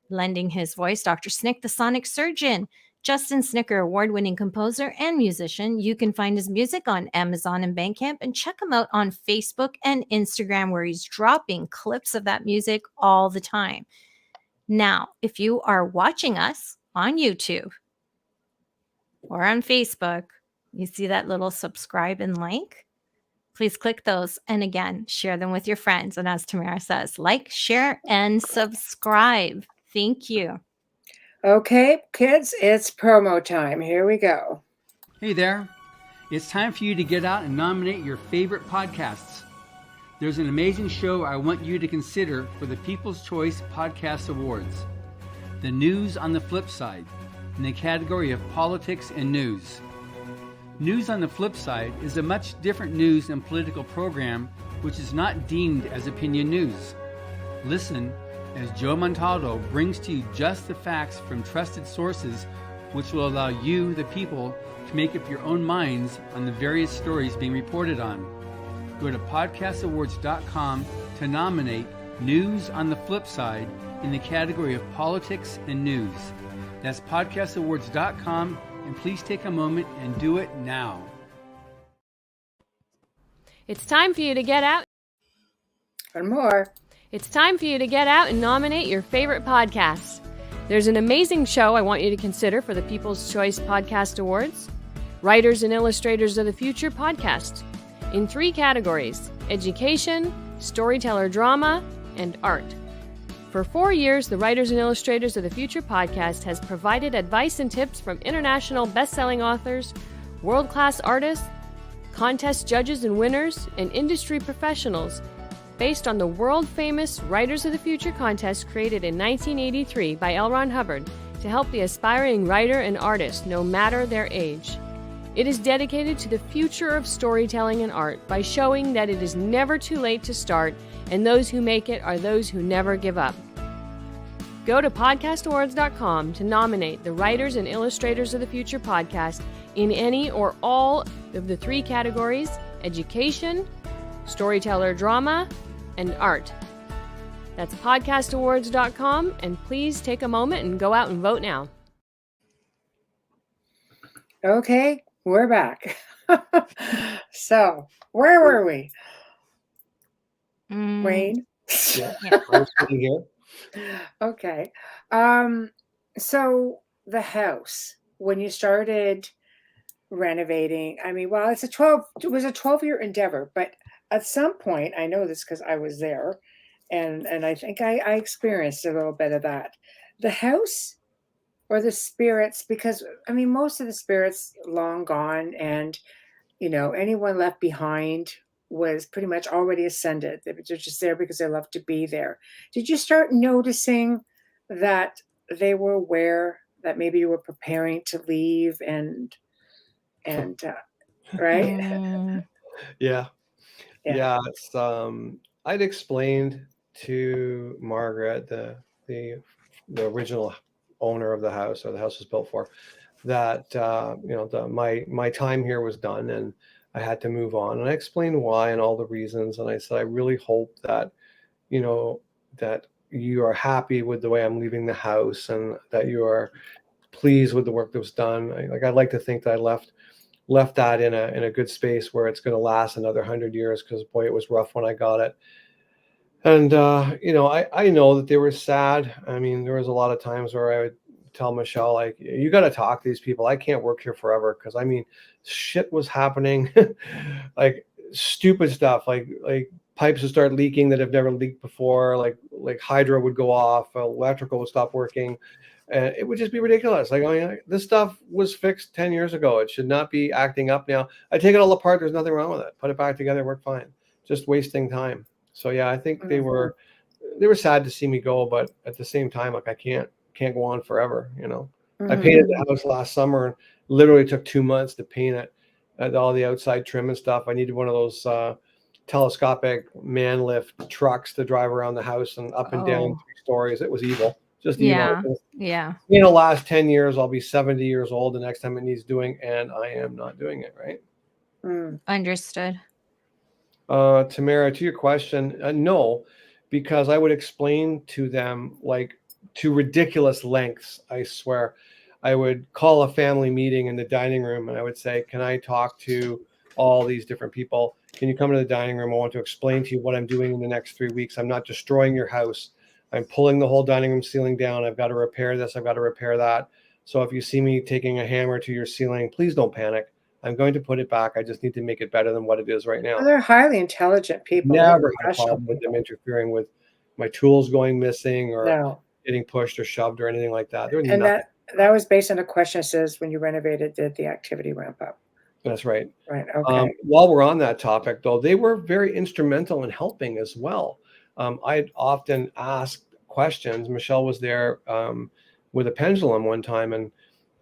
lending his voice, Dr. Snick, the Sonic Surgeon. Justin Snicker, award-winning composer and musician. You can find his music on Amazon and Bandcamp, and check him out on Facebook and Instagram, where he's dropping clips of that music all the time. Now, if you are watching us on YouTube or on Facebook, you see that little subscribe and like? Please click those. And again, share them with your friends. And as Tamara says, like, share, and subscribe. Thank you. Okay, kids, it's promo time. Here we go. Hey there. It's time for you to get out and nominate your favorite podcasts. There's an amazing show I want you to consider for the People's Choice Podcast Awards. The News on the Flip Side, in the category of politics and news. News on the Flip Side is a much different news and political program which is not deemed as opinion news. Listen as Joe Montaldo brings to you just the facts from trusted sources, which will allow you, the people, to make up your own minds on the various stories being reported on. Go to podcastawards.com to nominate News on the Flip Side in the category of politics and news. That's podcastawards.com, and please take a moment and do it now. It's time for you to get out. One more. It's time for you to get out and nominate your favorite podcasts. There's an amazing show I want you to consider for the People's Choice Podcast Awards. Writers and Illustrators of the Future podcast. In 3 categories: education, storyteller drama, and art. For 4 years, the Writers and Illustrators of the Future podcast has provided advice and tips from international best-selling authors, world-class artists, contest judges and winners, and industry professionals based on the world-famous Writers of the Future contest created in 1983 by L. Ron Hubbard to help the aspiring writer and artist no matter their age. It is dedicated to the future of storytelling and art by showing that it is never too late to start, and those who make it are those who never give up. Go to podcastawards.com to nominate the Writers and Illustrators of the Future podcast in any or all of the 3 categories: education, storyteller drama, and art. That's podcastawards.com, and please take a moment and go out and vote now. Okay, we're back. So, where were we? Wayne? Yeah. I was sitting here. Okay. So the house, when you started renovating, I mean, well, it was a 12-year endeavor, but at some point, I know this because I was there, and I think I experienced a little bit of that. The house or the spirits, because I mean, most of the spirits long gone, and anyone left behind was pretty much already ascended. They're just there because they love to be there. Did you start noticing that they were aware that maybe you were preparing to leave and right? Yeah. It's, I'd explained to Margaret, the original owner of the house, or the house was built for, that my time here was done and I had to move on. And I explained why and all the reasons. And I said, I really hope that that you are happy with the way I'm leaving the house, and that you are pleased with the work that was done. I'd like to think that I left that in a good space where it's going to last another 100 years, because boy, it was rough when I got it. And I know that they were sad. I mean, there was a lot of times where I would tell Michelle, like, you got to talk to these people. I can't work here forever, because I mean, shit was happening, like stupid stuff, like pipes would start leaking that have never leaked before. Like hydro would go off, electrical would stop working, and it would just be ridiculous. Like, oh yeah, this stuff was fixed 10 years ago. It should not be acting up now. I take it all apart. There's nothing wrong with it. Put it back together, work fine. Just wasting time. So yeah, I think they were sad to see me go, but at the same time, like I can't go on forever. I painted the house last summer and literally took 2 months to paint it, all the outside trim and stuff. I needed one of those telescopic man lift trucks to drive around the house and up and down 3 stories. It was evil, just evil. Yeah. Last 10 years, I'll be 70 years old the next time it needs doing, and I am not doing it, right? Understood. Tamara, to your question, no, because I would explain to them to ridiculous lengths. I swear, I would call a family meeting in the dining room and I would say, can I talk to all these different people? Can you come to the dining room? I want to explain to you what I'm doing in the next 3 weeks. I'm not destroying your house. I'm pulling the whole dining room ceiling down. I've got to repair this. I've got to repair that. So if you see me taking a hammer to your ceiling, please don't panic. I'm going to put it back. I just need to make it better than what it is right now. Well, they're highly intelligent people. Never had a problem with them interfering with my tools going missing or getting pushed or shoved or anything like that. And that was based on a question that says, when you renovated, did the activity ramp up? That's right. Right. Okay. While we're on that topic, though, they were very instrumental in helping as well. I'd often ask questions. Michelle was there with a pendulum one time, and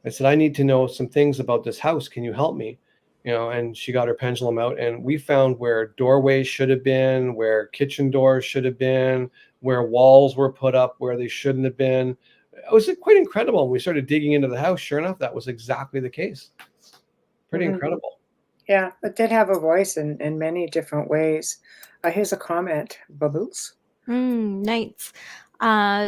I said, I need to know some things about this house. Can you help me? And she got her pendulum out, and we found where doorways should have been, where kitchen doors should have been, where walls were put up where they shouldn't have been. It was quite incredible. When we started digging into the house, sure enough, that was exactly the case. Pretty incredible. Yeah, it did have a voice in many different ways. Here's a comment, Bubbles. Nice.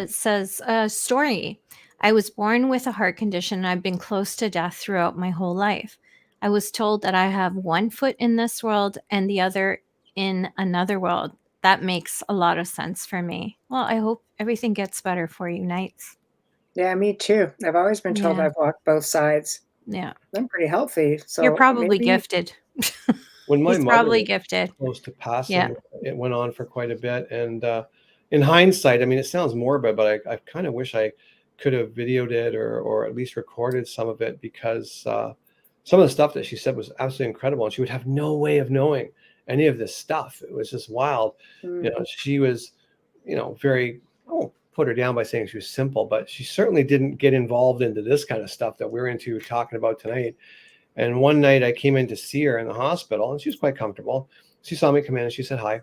Says, story. I was born with a heart condition and I've been close to death throughout my whole life. I was told that I have one foot in this world and the other in another world. That makes a lot of sense for me. Well, I hope everything gets better for you, Knights. Yeah, me too. I've always been told I've walked both sides. Yeah. I'm pretty healthy. So you're probably gifted. When my mother probably gifted. Close to passing, it went on for quite a bit. And in hindsight, I mean, it sounds morbid, but I kind of wish I could have videoed it or at least recorded some of it, because some of the stuff that she said was absolutely incredible. And she would have no way of knowing any of this stuff. It was just wild. She was, very, I won't put her down by saying she was simple, but she certainly didn't get involved into this kind of stuff that we're into talking about tonight. And one night I came in to see her in the hospital, and she was quite comfortable. She saw me come in and she said hi.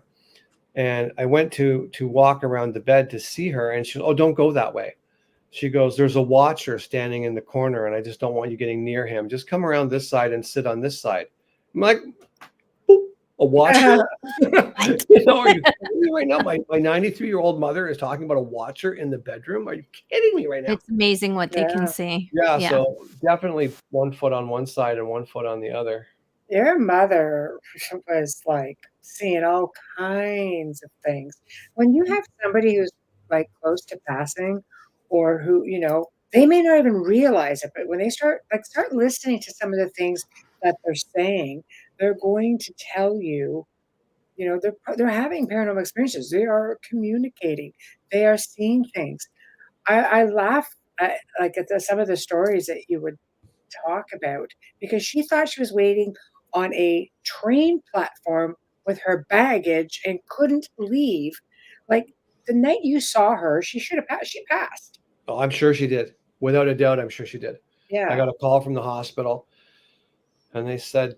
And I went to walk around the bed to see her, and she said, "Oh, don't go that way." She goes, "There's a watcher standing in the corner, and I just don't want you getting near him. Just come around this side and sit on this side." I'm like, a watcher? Are you kidding me right now? My 93-year-old mother is talking about a watcher in the bedroom. Are you kidding me right now? It's amazing what they can see. Yeah, so definitely 1 foot on one side and 1 foot on the other. Your mother was like seeing all kinds of things. When you have somebody who's like close to passing, or who, they may not even realize it, but when they start listening to some of the things that they're saying, they're going to tell you, they're having paranormal experiences. They are communicating. They are seeing things. I laugh at some of the stories that you would talk about, because she thought she was waiting on a train platform with her baggage and couldn't leave. Like the night you saw her, she should have passed. She passed. Oh, I'm sure she did. Without a doubt, I'm sure she did. Yeah. I got a call from the hospital, and they said,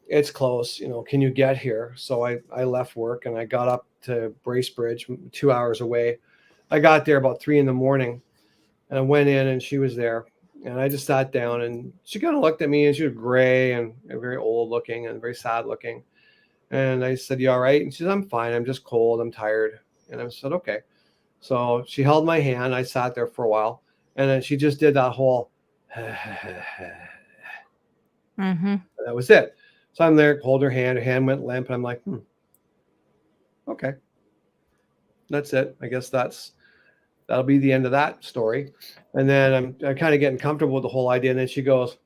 it's close, can you get here? So I left work and I got up to Bracebridge, 2 hours away. I got there about 3 a.m. and I went in and she was there, and I just sat down, and she kind of looked at me, and she was gray and very old looking and very sad looking. And I said, "You all right?" And she said, "I'm fine. I'm just cold. I'm tired." And I said, "Okay." So she held my hand. I sat there for a while, and then she just did that whole, that was it. So I'm there, hold her hand went limp, and I'm like, okay, that's it. I guess that'll be the end of that story. And then I'm kind of getting comfortable with the whole idea. And then she goes,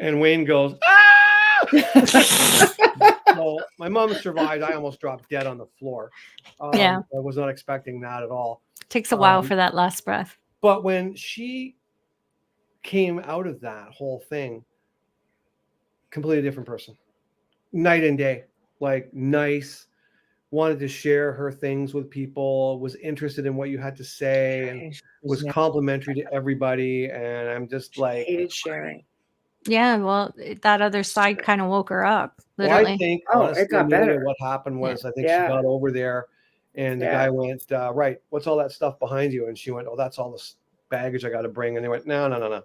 and Wayne goes, "Ah!" So my mom survived. I almost dropped dead on the floor. Yeah. I was not expecting that at all. Takes a while for that last breath. But when she came out of that whole thing, completely different person, night and day, like nice, wanted to share her things with people, was interested in what you had to say, and was complimentary to everybody. And I'm just like, hated sharing. Yeah, well, that other side kind of woke her up, well, literally. I think Oh, honestly, it got Amelia, better. what happened was I think she Yeah. got over there, and the Yeah. guy went, right, what's all that stuff behind you? And she went, oh, that's all this baggage I got to bring. And they went, no.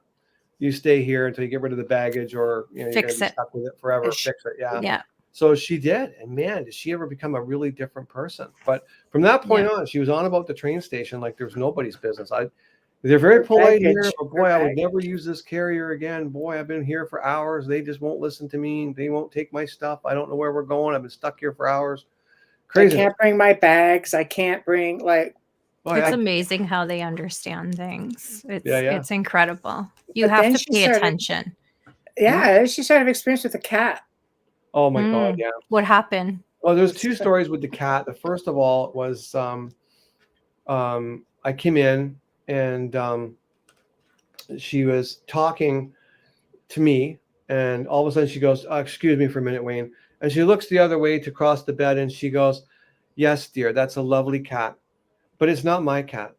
You stay here until you get rid of the baggage, or you're going to be stuck with it forever. Fix it. Yeah. Yeah. So she did. And man, did she ever become a really different person. But from that point on, she was on about the train station like there's nobody's business. They're very polite here, but boy, I would never use this carrier again. Boy, I've been here for hours. They just won't listen to me. They won't take my stuff. I don't know where we're going. I've been stuck here for hours. Crazy. I can't bring my bags. I can't bring It's amazing how they understand things. It's incredible. You But have then to she pay started- attention. Yeah, she started experience with a cat. Oh my God, yeah. What happened? Well, there's two stories with the cat. The first of all was I came in and she was talking to me, and all of a sudden she goes, excuse me for a minute, Wayne. And she looks the other way to cross the bed and she goes, yes, dear, that's a lovely cat, but it's not my cat.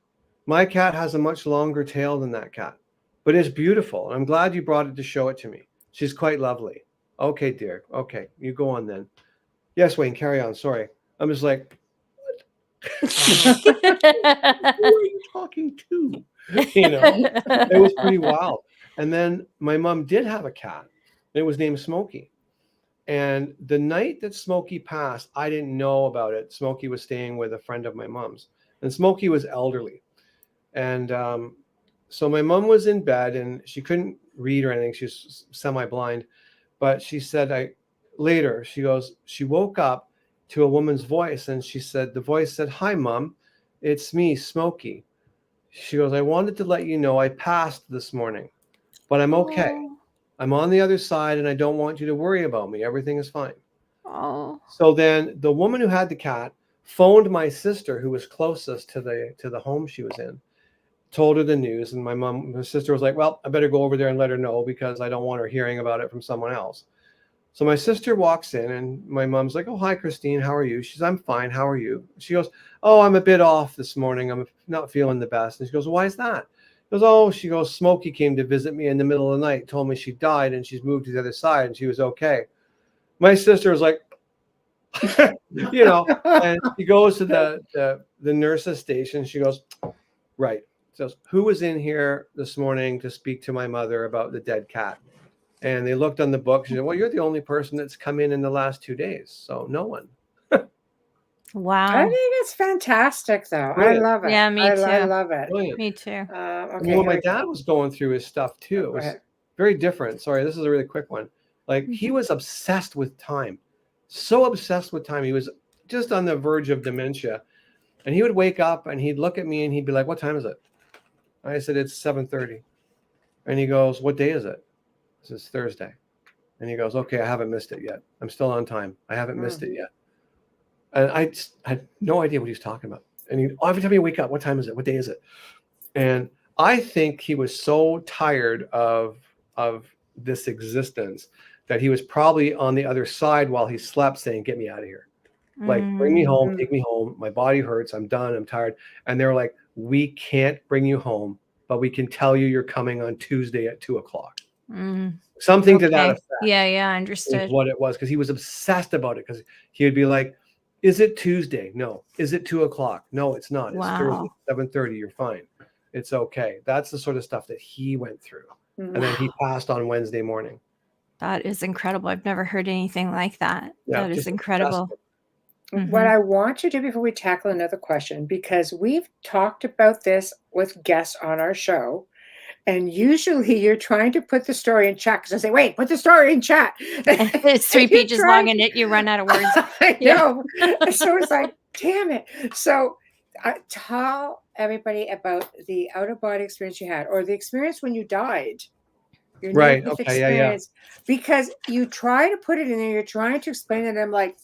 My cat has a much longer tail than that cat, but it's beautiful. I'm glad you brought it to show it to me. She's quite lovely. Okay, dear. Okay, you go on then. Yes, Wayne, carry on. Sorry. I'm just like, what? Who are you talking to? You know, it was pretty wild. And then my mom did have a cat. It was named Smokey. And the night that Smokey passed, I didn't know about it. Smokey was staying with a friend of my mom's, and Smokey was elderly. And so my mom was in bed and she couldn't read or anything. She was semi-blind. But she said, later, she goes, she woke up to a woman's voice and she said, the voice said, hi, Mom, it's me, Smokey. She goes, I wanted to let you know I passed this morning, but I'm okay. Oh. I'm on the other side and I don't want you to worry about me. Everything is fine. Oh. So then the woman who had the cat phoned my sister, who was closest to the home she was in, told her the news. And my sister was like, well, I better go over there and let her know because I don't want her hearing about it from someone else. So my sister walks in and my mom's like, oh, hi, Christine. How are you? She says, I'm fine. How are you? She goes, oh, I'm a bit off this morning. I'm not feeling the best. And she goes, why is that? She goes, Smokey came to visit me in the middle of the night, told me she died and she's moved to the other side and she was okay. My sister was like, you know, and she goes to the nurse's station. She goes, right. So who was in here this morning to speak to my mother about the dead cat? And they looked on the book. She said, well, you're the only person that's come in the last 2 days. So no one. Wow. I think it's fantastic, though. Brilliant. I love it. Yeah, me too. I love it. Brilliant. Me too. Okay, Well, my dad was going through his stuff too. It was very different. Sorry, this is a really quick one. Like he was obsessed with time. So obsessed with time. He was just on the verge of dementia. And he would wake up and he'd look at me and he'd be like, what time is it? I said, it's 7:30. And he goes, what day is it? I said, it's Thursday. And he goes, okay, I haven't missed it yet. I'm still on time. I haven't missed it yet. And I had no idea what he was talking about. And every time you wake up, what time is it? What day is it? And I think he was so tired of this existence that he was probably on the other side while he slept saying, get me out of here. Like, bring me home, take me home. My body hurts. I'm done. I'm tired. And they were like, we can't bring you home, but we can tell you you're coming on Tuesday at 2:00. Something to that effect. Yeah, I understood. Is what it was, because he was obsessed about it. Because he would be like, is it Tuesday? No. Is it 2:00? No, it's not. It's Thursday, 7:30. You're fine. It's okay. That's the sort of stuff that he went through. And then he passed on Wednesday morning. That is incredible. I've never heard anything like that. Yeah, that is incredible. What I want to do before we tackle another question, because we've talked about this with guests on our show, and usually you're trying to put the story in chat because I say, wait, put the story in chat. It's 3 pages long and you run out of words. I know. So it's like, damn it. So tell everybody about the out-of-body experience you had, or the experience when you died. Your right. near-death Okay. Yeah. Because you try to put it in there, you're trying to explain it. And I'm like,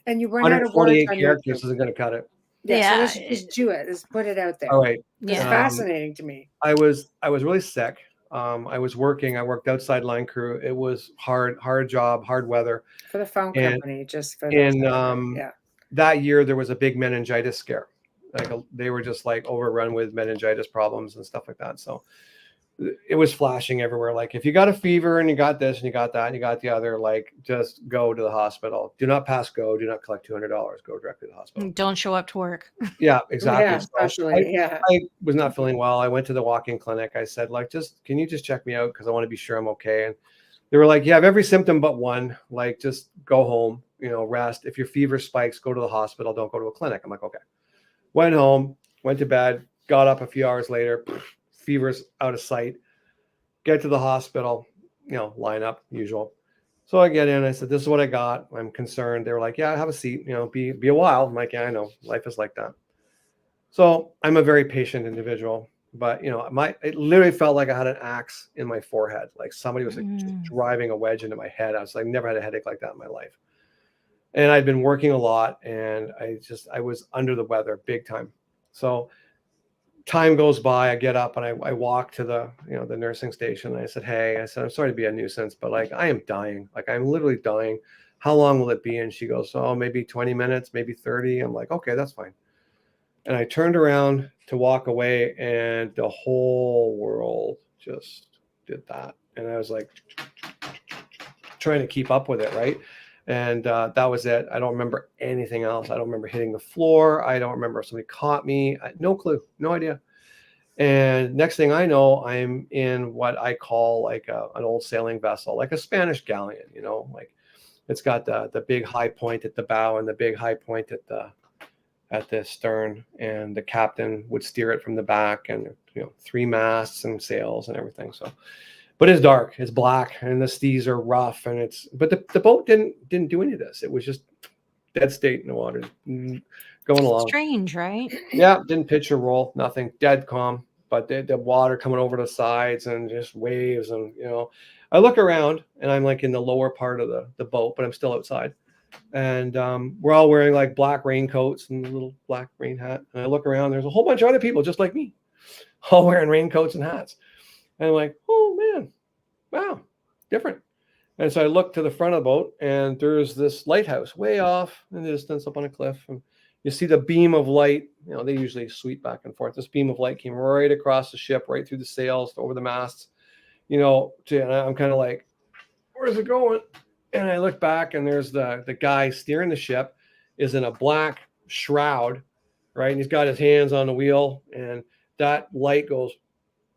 And you run out of words 128 on characters YouTube. isn't going to cut it. Yeah, so Yeah, let's just do it. Let's put it out All there right. because yeah, fascinating to me. All right. It's yeah. fascinating to me. I was really sick. I was working. I worked outside line crew. It was hard job, hard weather. For the phone And company, just for those. and That don't know. Yeah. that year there was a big meningitis scare. Like they were just like overrun with meningitis problems and stuff like that. So it was flashing everywhere. Like if you got a fever and you got this and you got that and you got the other, like just go to the hospital. Do not pass go. Do not collect $200. Go directly to the hospital. Don't show up to work. Yeah, exactly. Yeah, So especially. Yeah. I was not feeling well. I went to the walk-in clinic. I said, like, can you just check me out? Because I want to be sure I'm okay. And they were like, you have every symptom but one. Like, just go home, rest. If your fever spikes, go to the hospital. Don't go to a clinic. I'm like, okay. Went home, went to bed, got up a few hours later, fever's out of sight. Get to the hospital, line up, usual. So I get in, I said, this is what I got. I'm concerned. They were like, yeah, have a seat, be a while. I'm like, yeah, I know. Life is like that. So I'm a very patient individual, but it literally felt like I had an axe in my forehead. Like somebody was like just driving a wedge into my head. I was like, never had a headache like that in my life. And I'd been working a lot and I was under the weather big time. So time goes by, I get up and I walk to the nursing station. And I said, hey, I'm sorry to be a nuisance, but like I am dying. Like I'm literally dying. How long will it be? And she goes, oh, maybe 20 minutes, maybe 30. I'm like, okay, that's fine. And I turned around to walk away and the whole world just did that. And I was like trying to keep up with it, right? And that was it. I don't remember anything else. I don't remember hitting the floor. I don't remember if somebody caught me. No clue, no idea. And next thing I know, I'm in what I call like an old sailing vessel, like a Spanish galleon, like it's got the big high point at the bow and the big high point at the stern, and the captain would steer it from the back, and 3 masts and sails and everything. So, but it's dark, it's black, and the seas are rough, and but the boat didn't do any of this. It was just dead state in the water, going along. Strange, right? Yeah, didn't pitch or roll, nothing, dead calm. But the water coming over the sides and just waves, and I look around and I'm like in the lower part of the boat, but I'm still outside. And we're all wearing like black raincoats and a little black rain hat. And I look around, there's a whole bunch of other people just like me, all wearing raincoats and hats. And I'm like, oh man, wow, different. And so I look to the front of the boat, and there's this lighthouse way off in the distance up on a cliff. And you see the beam of light. They usually sweep back and forth. This beam of light came right across the ship, right through the sails, over the masts. And I'm kind of like, where's it going? And I look back, and there's the guy steering the ship is in a black shroud, right? And he's got his hands on the wheel, and that light goes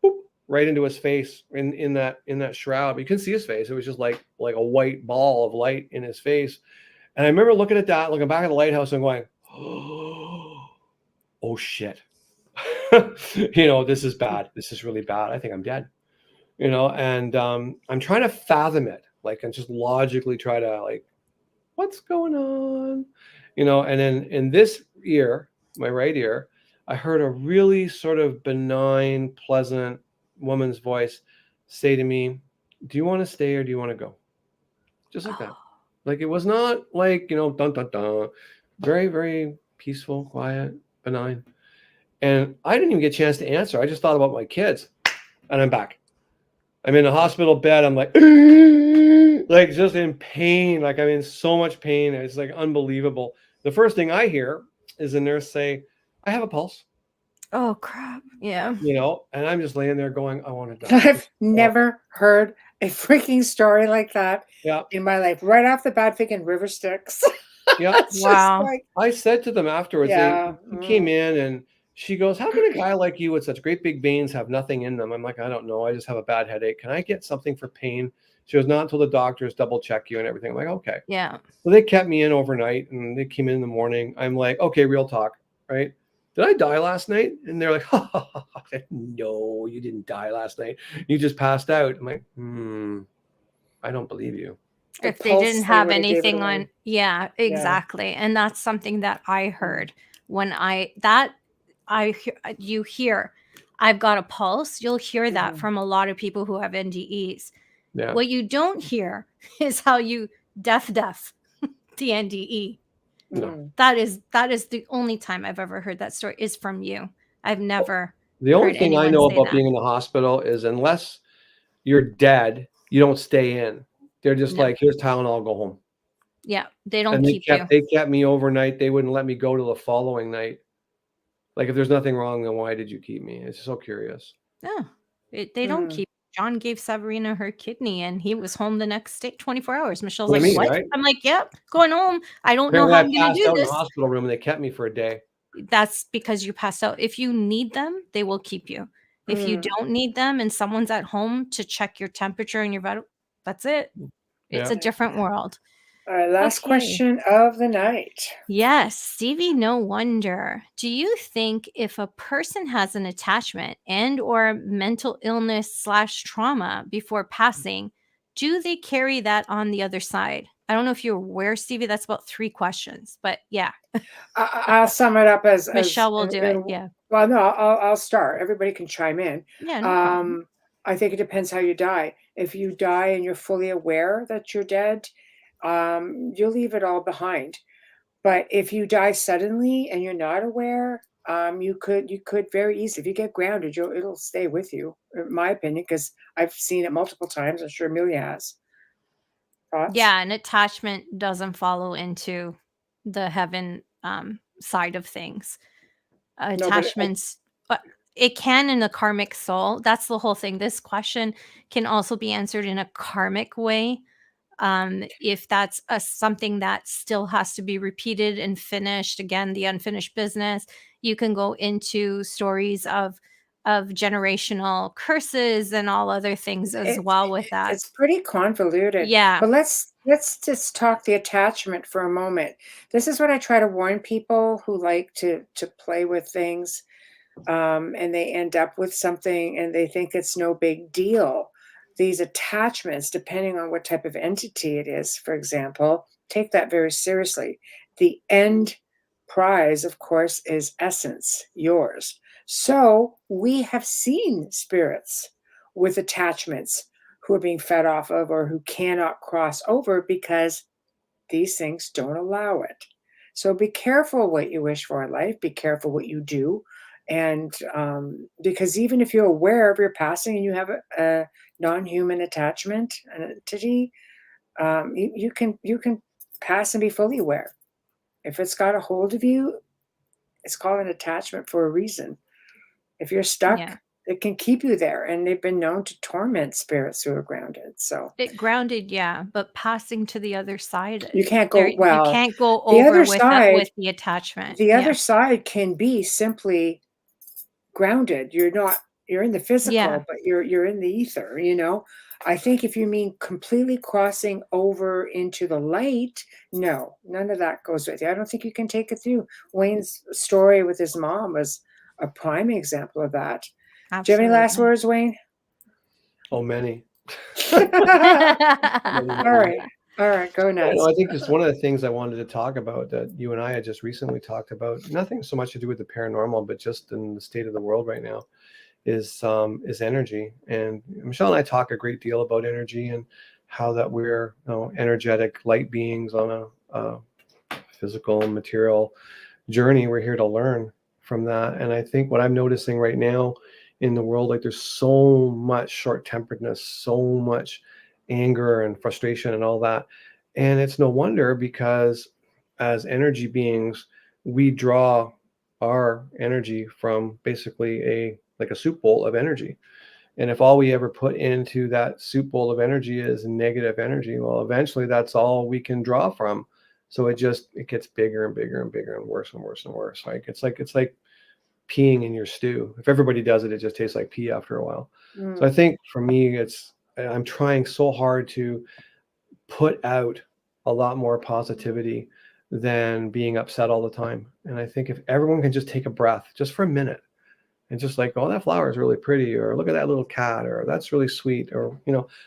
boop, right into his face in that shroud. But you couldn't see his face. It was just like a white ball of light in his face. And I remember looking at that, looking back at the lighthouse and going, oh shit. This is bad. This is really bad. I think I'm dead. And I'm trying to fathom it. Like, and just logically try to like, what's going on? And then in this ear, my right ear, I heard a really sort of benign, pleasant woman's voice say to me, do you want to stay or do you want to go? Just like that. Like, it was not like, dun, dun, dun. Very, very peaceful, quiet, benign. And I didn't even get a chance to answer. I just thought about my kids, and I'm back. I'm in a hospital bed. I'm like, like just in pain. Like I'm in so much pain. It's like unbelievable. The first thing I hear is the nurse say, I have a pulse. Oh, crap. Yeah. And I'm just laying there going, I want to die. I've never heard a freaking story like that in my life. Right off the bat, thinking river Styx. Yeah. Wow. Like, I said to them afterwards, Yeah. they came in and she goes, how can a guy like you with such great big veins have nothing in them? I'm like, I don't know. I just have a bad headache. Can I get something for pain? She goes, not until the doctors double check you and everything. I'm like, okay. Yeah. So they kept me in overnight and they came in the morning. I'm like, okay, real talk, right? Did I die last night? And they're like, no, you didn't die last night. You just passed out. I'm like, I don't believe you. The If they pulse, didn't they have would've gave it anything away. on, yeah, exactly. And that's something that I heard when you hear, I've got a pulse. You'll hear that from a lot of people who have NDEs. Yeah. What you don't hear is how you deaf the NDE. Mm. That is the only time I've ever heard that story is from you. I've never The only heard thing I anyone know say about that. being in the hospital is unless you're dead, you don't stay in. They're just No. like, here's Tylenol, go home. Yeah, they don't And keep you. they kept me overnight. They wouldn't let me go till the following night. Like, if there's nothing wrong, then why did you keep me? It's so curious. No, they don't Mm. keep. John gave Sabrina her kidney, and he was home the next day, 24 hours. Michelle's What I like, mean, "What?" right? I'm like, "Yep, going home. I don't know Apparently, how I I'm going to passed do out in the this." hospital room and they kept me for a day. That's because you passed out. If you need them, they will keep you. If you Mm. don't need them and someone's at home to check your temperature and your vital, that's it. It's Yeah. a different world. All right, last Okay. question of the night. Yes, Stevie, no wonder. Do you think if a person has an attachment and or mental illness / trauma before passing, do they carry that on the other side? I don't know if you're aware, Stevie, that's about 3 questions, but yeah, I'll sum it up as Michelle will do it. Yeah. well, no, I'll start. Everybody can chime in. Yeah, no problem. I think it depends how you die. If you die and you're fully aware that you're dead, you'll leave it all behind. But if you die suddenly and you're not aware, you could very easily, if you get grounded, it'll stay with you, in my opinion, because I've seen it multiple times. I'm sure Amelia has. Thoughts? Yeah, an attachment doesn't follow into the heaven side of things. No, but Attachments, but it can in the karmic soul. That's the whole thing. This question can also be answered in a karmic way. If that's something that still has to be repeated and finished, again, the unfinished business, you can go into stories of generational curses and all other things as well with that. it's pretty convoluted. Yeah. But let's just talk the attachment for a moment. This is what I try to warn people who like to play with things, and they end up with something and they think it's no big deal. These attachments, depending on what type of entity it is, for example, take that very seriously. The end prize, of course, is essence, yours. So we have seen spirits with attachments who are being fed off of or who cannot cross over because these things don't allow it. So be careful what you wish for in life. Be careful what you do. And because even if you're aware of your passing and you have a non-human attachment, an entity, you can pass and be fully aware. If it's got a hold of you, it's called an attachment for a reason. If you're stuck, Yeah. it can keep you there, and they've been known to torment spirits who are grounded. So It grounded, yeah, but passing to the other side, you can't there go you well. can't go The over other with it side, with the attachment. the Yeah. other side can be simply grounded. You're in the Yeah. physical, but you're in the ether. I think if you mean completely crossing over into the light, no, none of that goes with you. I don't think you can take it through. Wayne's story with his mom was a prime example of that. Do you have any last Absolutely. words, Wayne? Oh, many. All right. All right, go nuts. I think it's one of the things I wanted to talk about that you and I had just recently talked about. Nothing so much to do with the paranormal, but just in the state of the world right now, is energy. And Michelle and I talk a great deal about energy and how that we're energetic light beings on a physical and material journey. We're here to learn from that. And I think what I'm noticing right now in the world, like there's so much short-temperedness, so much anger and frustration and all that. And it's no wonder, because as energy beings, we draw our energy from basically a soup bowl of energy. And if all we ever put into that soup bowl of energy is negative energy, well, eventually that's all we can draw from. So it gets bigger and bigger and bigger and worse and worse and worse. Like it's like peeing in your stew. If everybody does it, it just tastes like pee after a while. So I think for me, I'm trying so hard to put out a lot more positivity than being upset all the time. And I think if everyone can just take a breath just for a minute and just like, oh, that flower is really pretty, or look at that little cat, or that's really sweet, or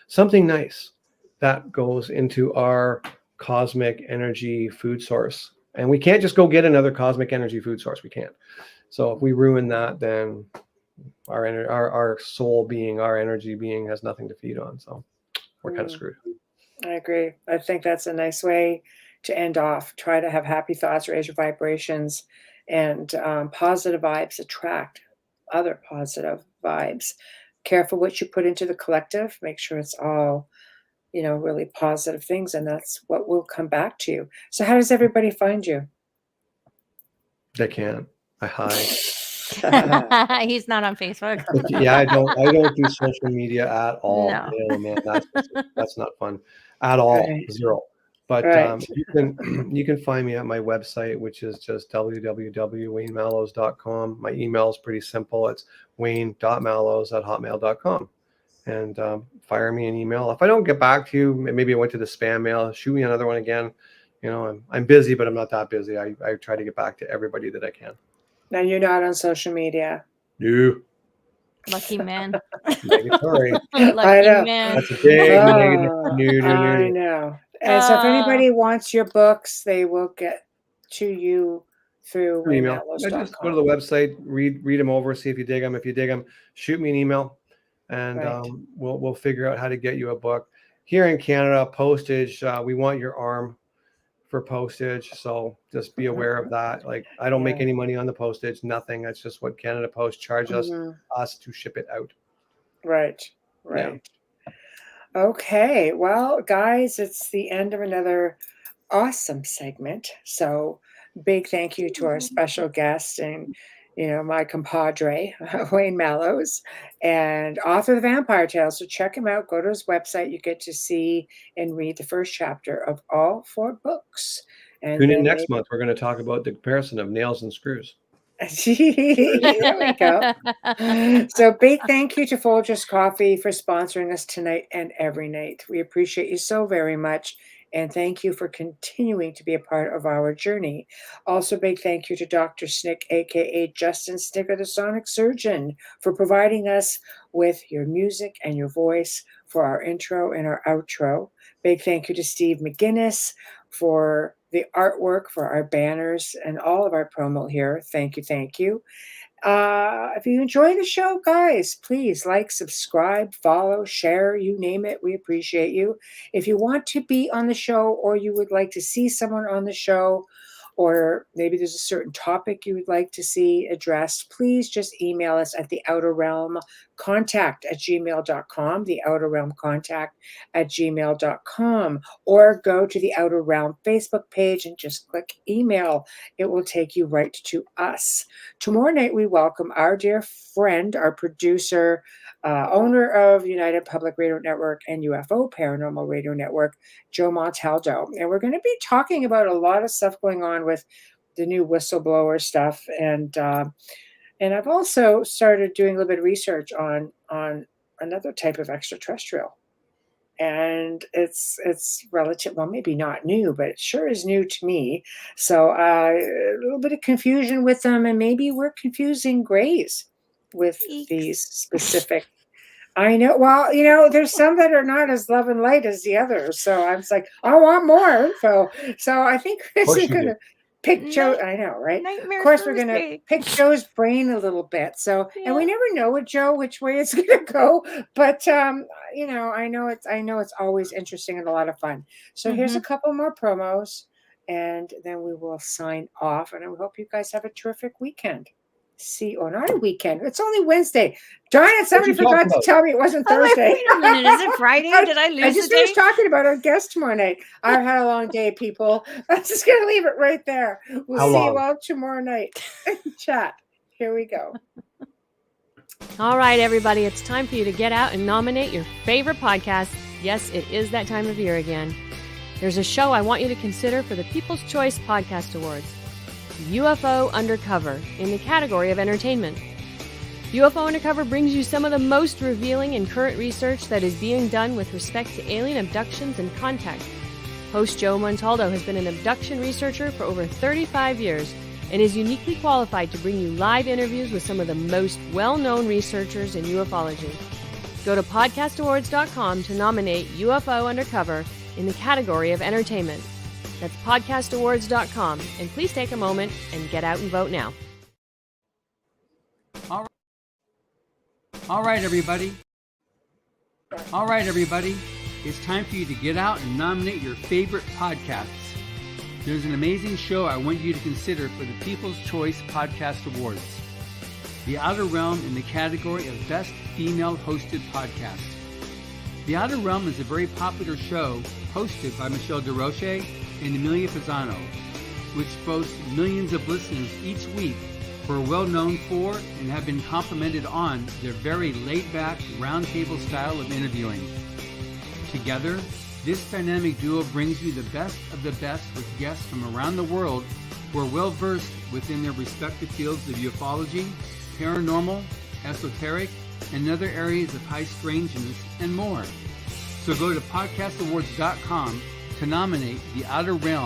something nice that goes into our cosmic energy food source. And we can't just go get another cosmic energy food source. We can't. So if we ruin that, then our soul being, our energy being, has nothing to feed on. So we're kind of screwed. I agree. I think that's a nice way to end off, try to have happy thoughts, raise your vibrations, and positive vibes attract other positive vibes. Careful what you put into the collective. Make sure it's all, really positive things, and that's what will come back to you. So how does everybody find you? They can't. I hide. He's not on Facebook. Yeah, I don't do social media at all. No. Oh, man, that's not fun at all. Right. Zero. But Right. you can find me at my website, which is just www.waynemallows.com. My email is pretty simple. It's wayne.mallows@hotmail.com. And fire me an email. If I don't get back to you, maybe I went to the spam mail, shoot me another one again. I'm busy, but I'm not that busy. I try to get back to everybody that I can. Now you're not on social media. No. Lucky man. Sorry. Lucky know. man. That's a big negative. I know. And so if anybody wants your books, they will get to you through Email. waynemallows.com. Just go to the website, read them over, see if you dig them. If you dig them, shoot me an email, and Right. we'll figure out how to get you a book. Here in Canada, postage, we want your arm for postage, so just be aware of that. Like, I don't make Yeah. any money on the postage, nothing. That's just what Canada Post charges Mhm. us to ship it out. Right. Okay. Well, guys, it's the end of another awesome segment. So big thank you to our special guest and, my compadre, Wayne Mallows, and author of the Vampyre Tales. So check him out. Go to his website. You get to see and read the first chapter of all 4 books. And Tune in then next month. We're going to talk about the comparison of nails and screws. there we go. So big thank you to Folgers Coffee for sponsoring us tonight and every night. We appreciate you so very much. And thank you for continuing to be a part of our journey. Also, big thank you to Dr. Snick, aka Justin Snicker, the Sonic Surgeon, for providing us with your music and your voice for our intro and our outro. Big thank you to Steve McGinnis for the artwork for our banners and all of our promo here. Thank you. Thank you. If you enjoy the show, guys, please like, subscribe, follow, share, you name it. We appreciate you. If you want to be on the show or you would like to see someone on the show, or maybe there's a certain topic you would like to see addressed, please just email us at theouterrealmcontact@gmail.com, theouterrealmcontact@gmail.com, or go to the Outer Realm Facebook page and just click email. It will take you right to us. Tomorrow night, we welcome our dear friend, our producer, owner of United Public Radio Network and UFO Paranormal Radio Network, Joe Montaldo. And we're going to be talking about a lot of stuff going on with the new whistleblower stuff. And I've also started doing a little bit of research on another type of extraterrestrial. And it's relative, well, maybe not new, but it sure is new to me. So a little bit of confusion with them, and maybe we're confusing grays with these specific. I know. Well, there's some that are not as love and light as the others. So I was like, I want more info. So I think Chris is going to pick Joe. I know, right? Nightmare Of course, we're going to Thursday. pick Joe's brain a little bit. So, and we Yeah. never know with Joe which way it's going to go. But I know it's always interesting and a lot of fun. So here's a couple more promos, and then we will sign off. And I hope you guys have a terrific weekend. Not a weekend. It's only Wednesday. Darn it! Somebody forgot to tell me it wasn't Thursday. Wait a minute, is it Friday? Did I lose I just the finished day? talking about our guest tomorrow night. I've had a long day, people. I'm just going to leave it right there. We'll see you all tomorrow night. Chat. Here we go. All right, everybody, it's time for you to get out and nominate your favorite podcast. Yes, it is that time of year again. There's a show I want you to consider for the People's Choice Podcast Awards. UFO Undercover in the category of entertainment. UFO Undercover brings you some of the most revealing and current research that is being done with respect to alien abductions and contact. Host Joe Montaldo has been an abduction researcher for over 35 years and is uniquely qualified to bring you live interviews with some of the most well-known researchers in ufology. Go to podcastawards.com to nominate UFO Undercover in the category of entertainment. That's podcastawards.com, and please take a moment and get out and vote now. All right, everybody. It's time for you to get out and nominate your favorite podcasts. There's an amazing show I want you to consider for the People's Choice Podcast Awards. The Outer Realm in the category of Best Female Hosted Podcast. The Outer Realm is a very popular show hosted by Michelle Desrochers and Amelia Pisano, which boasts millions of listeners each week who are well known for and have been complimented on their very laid-back, roundtable style of interviewing. Together, this dynamic duo brings you the best of the best with guests from around the world who are well-versed within their respective fields of ufology, paranormal, esoteric, and other areas of high strangeness, and more. So go to podcastawards.com to nominate The Outer Realm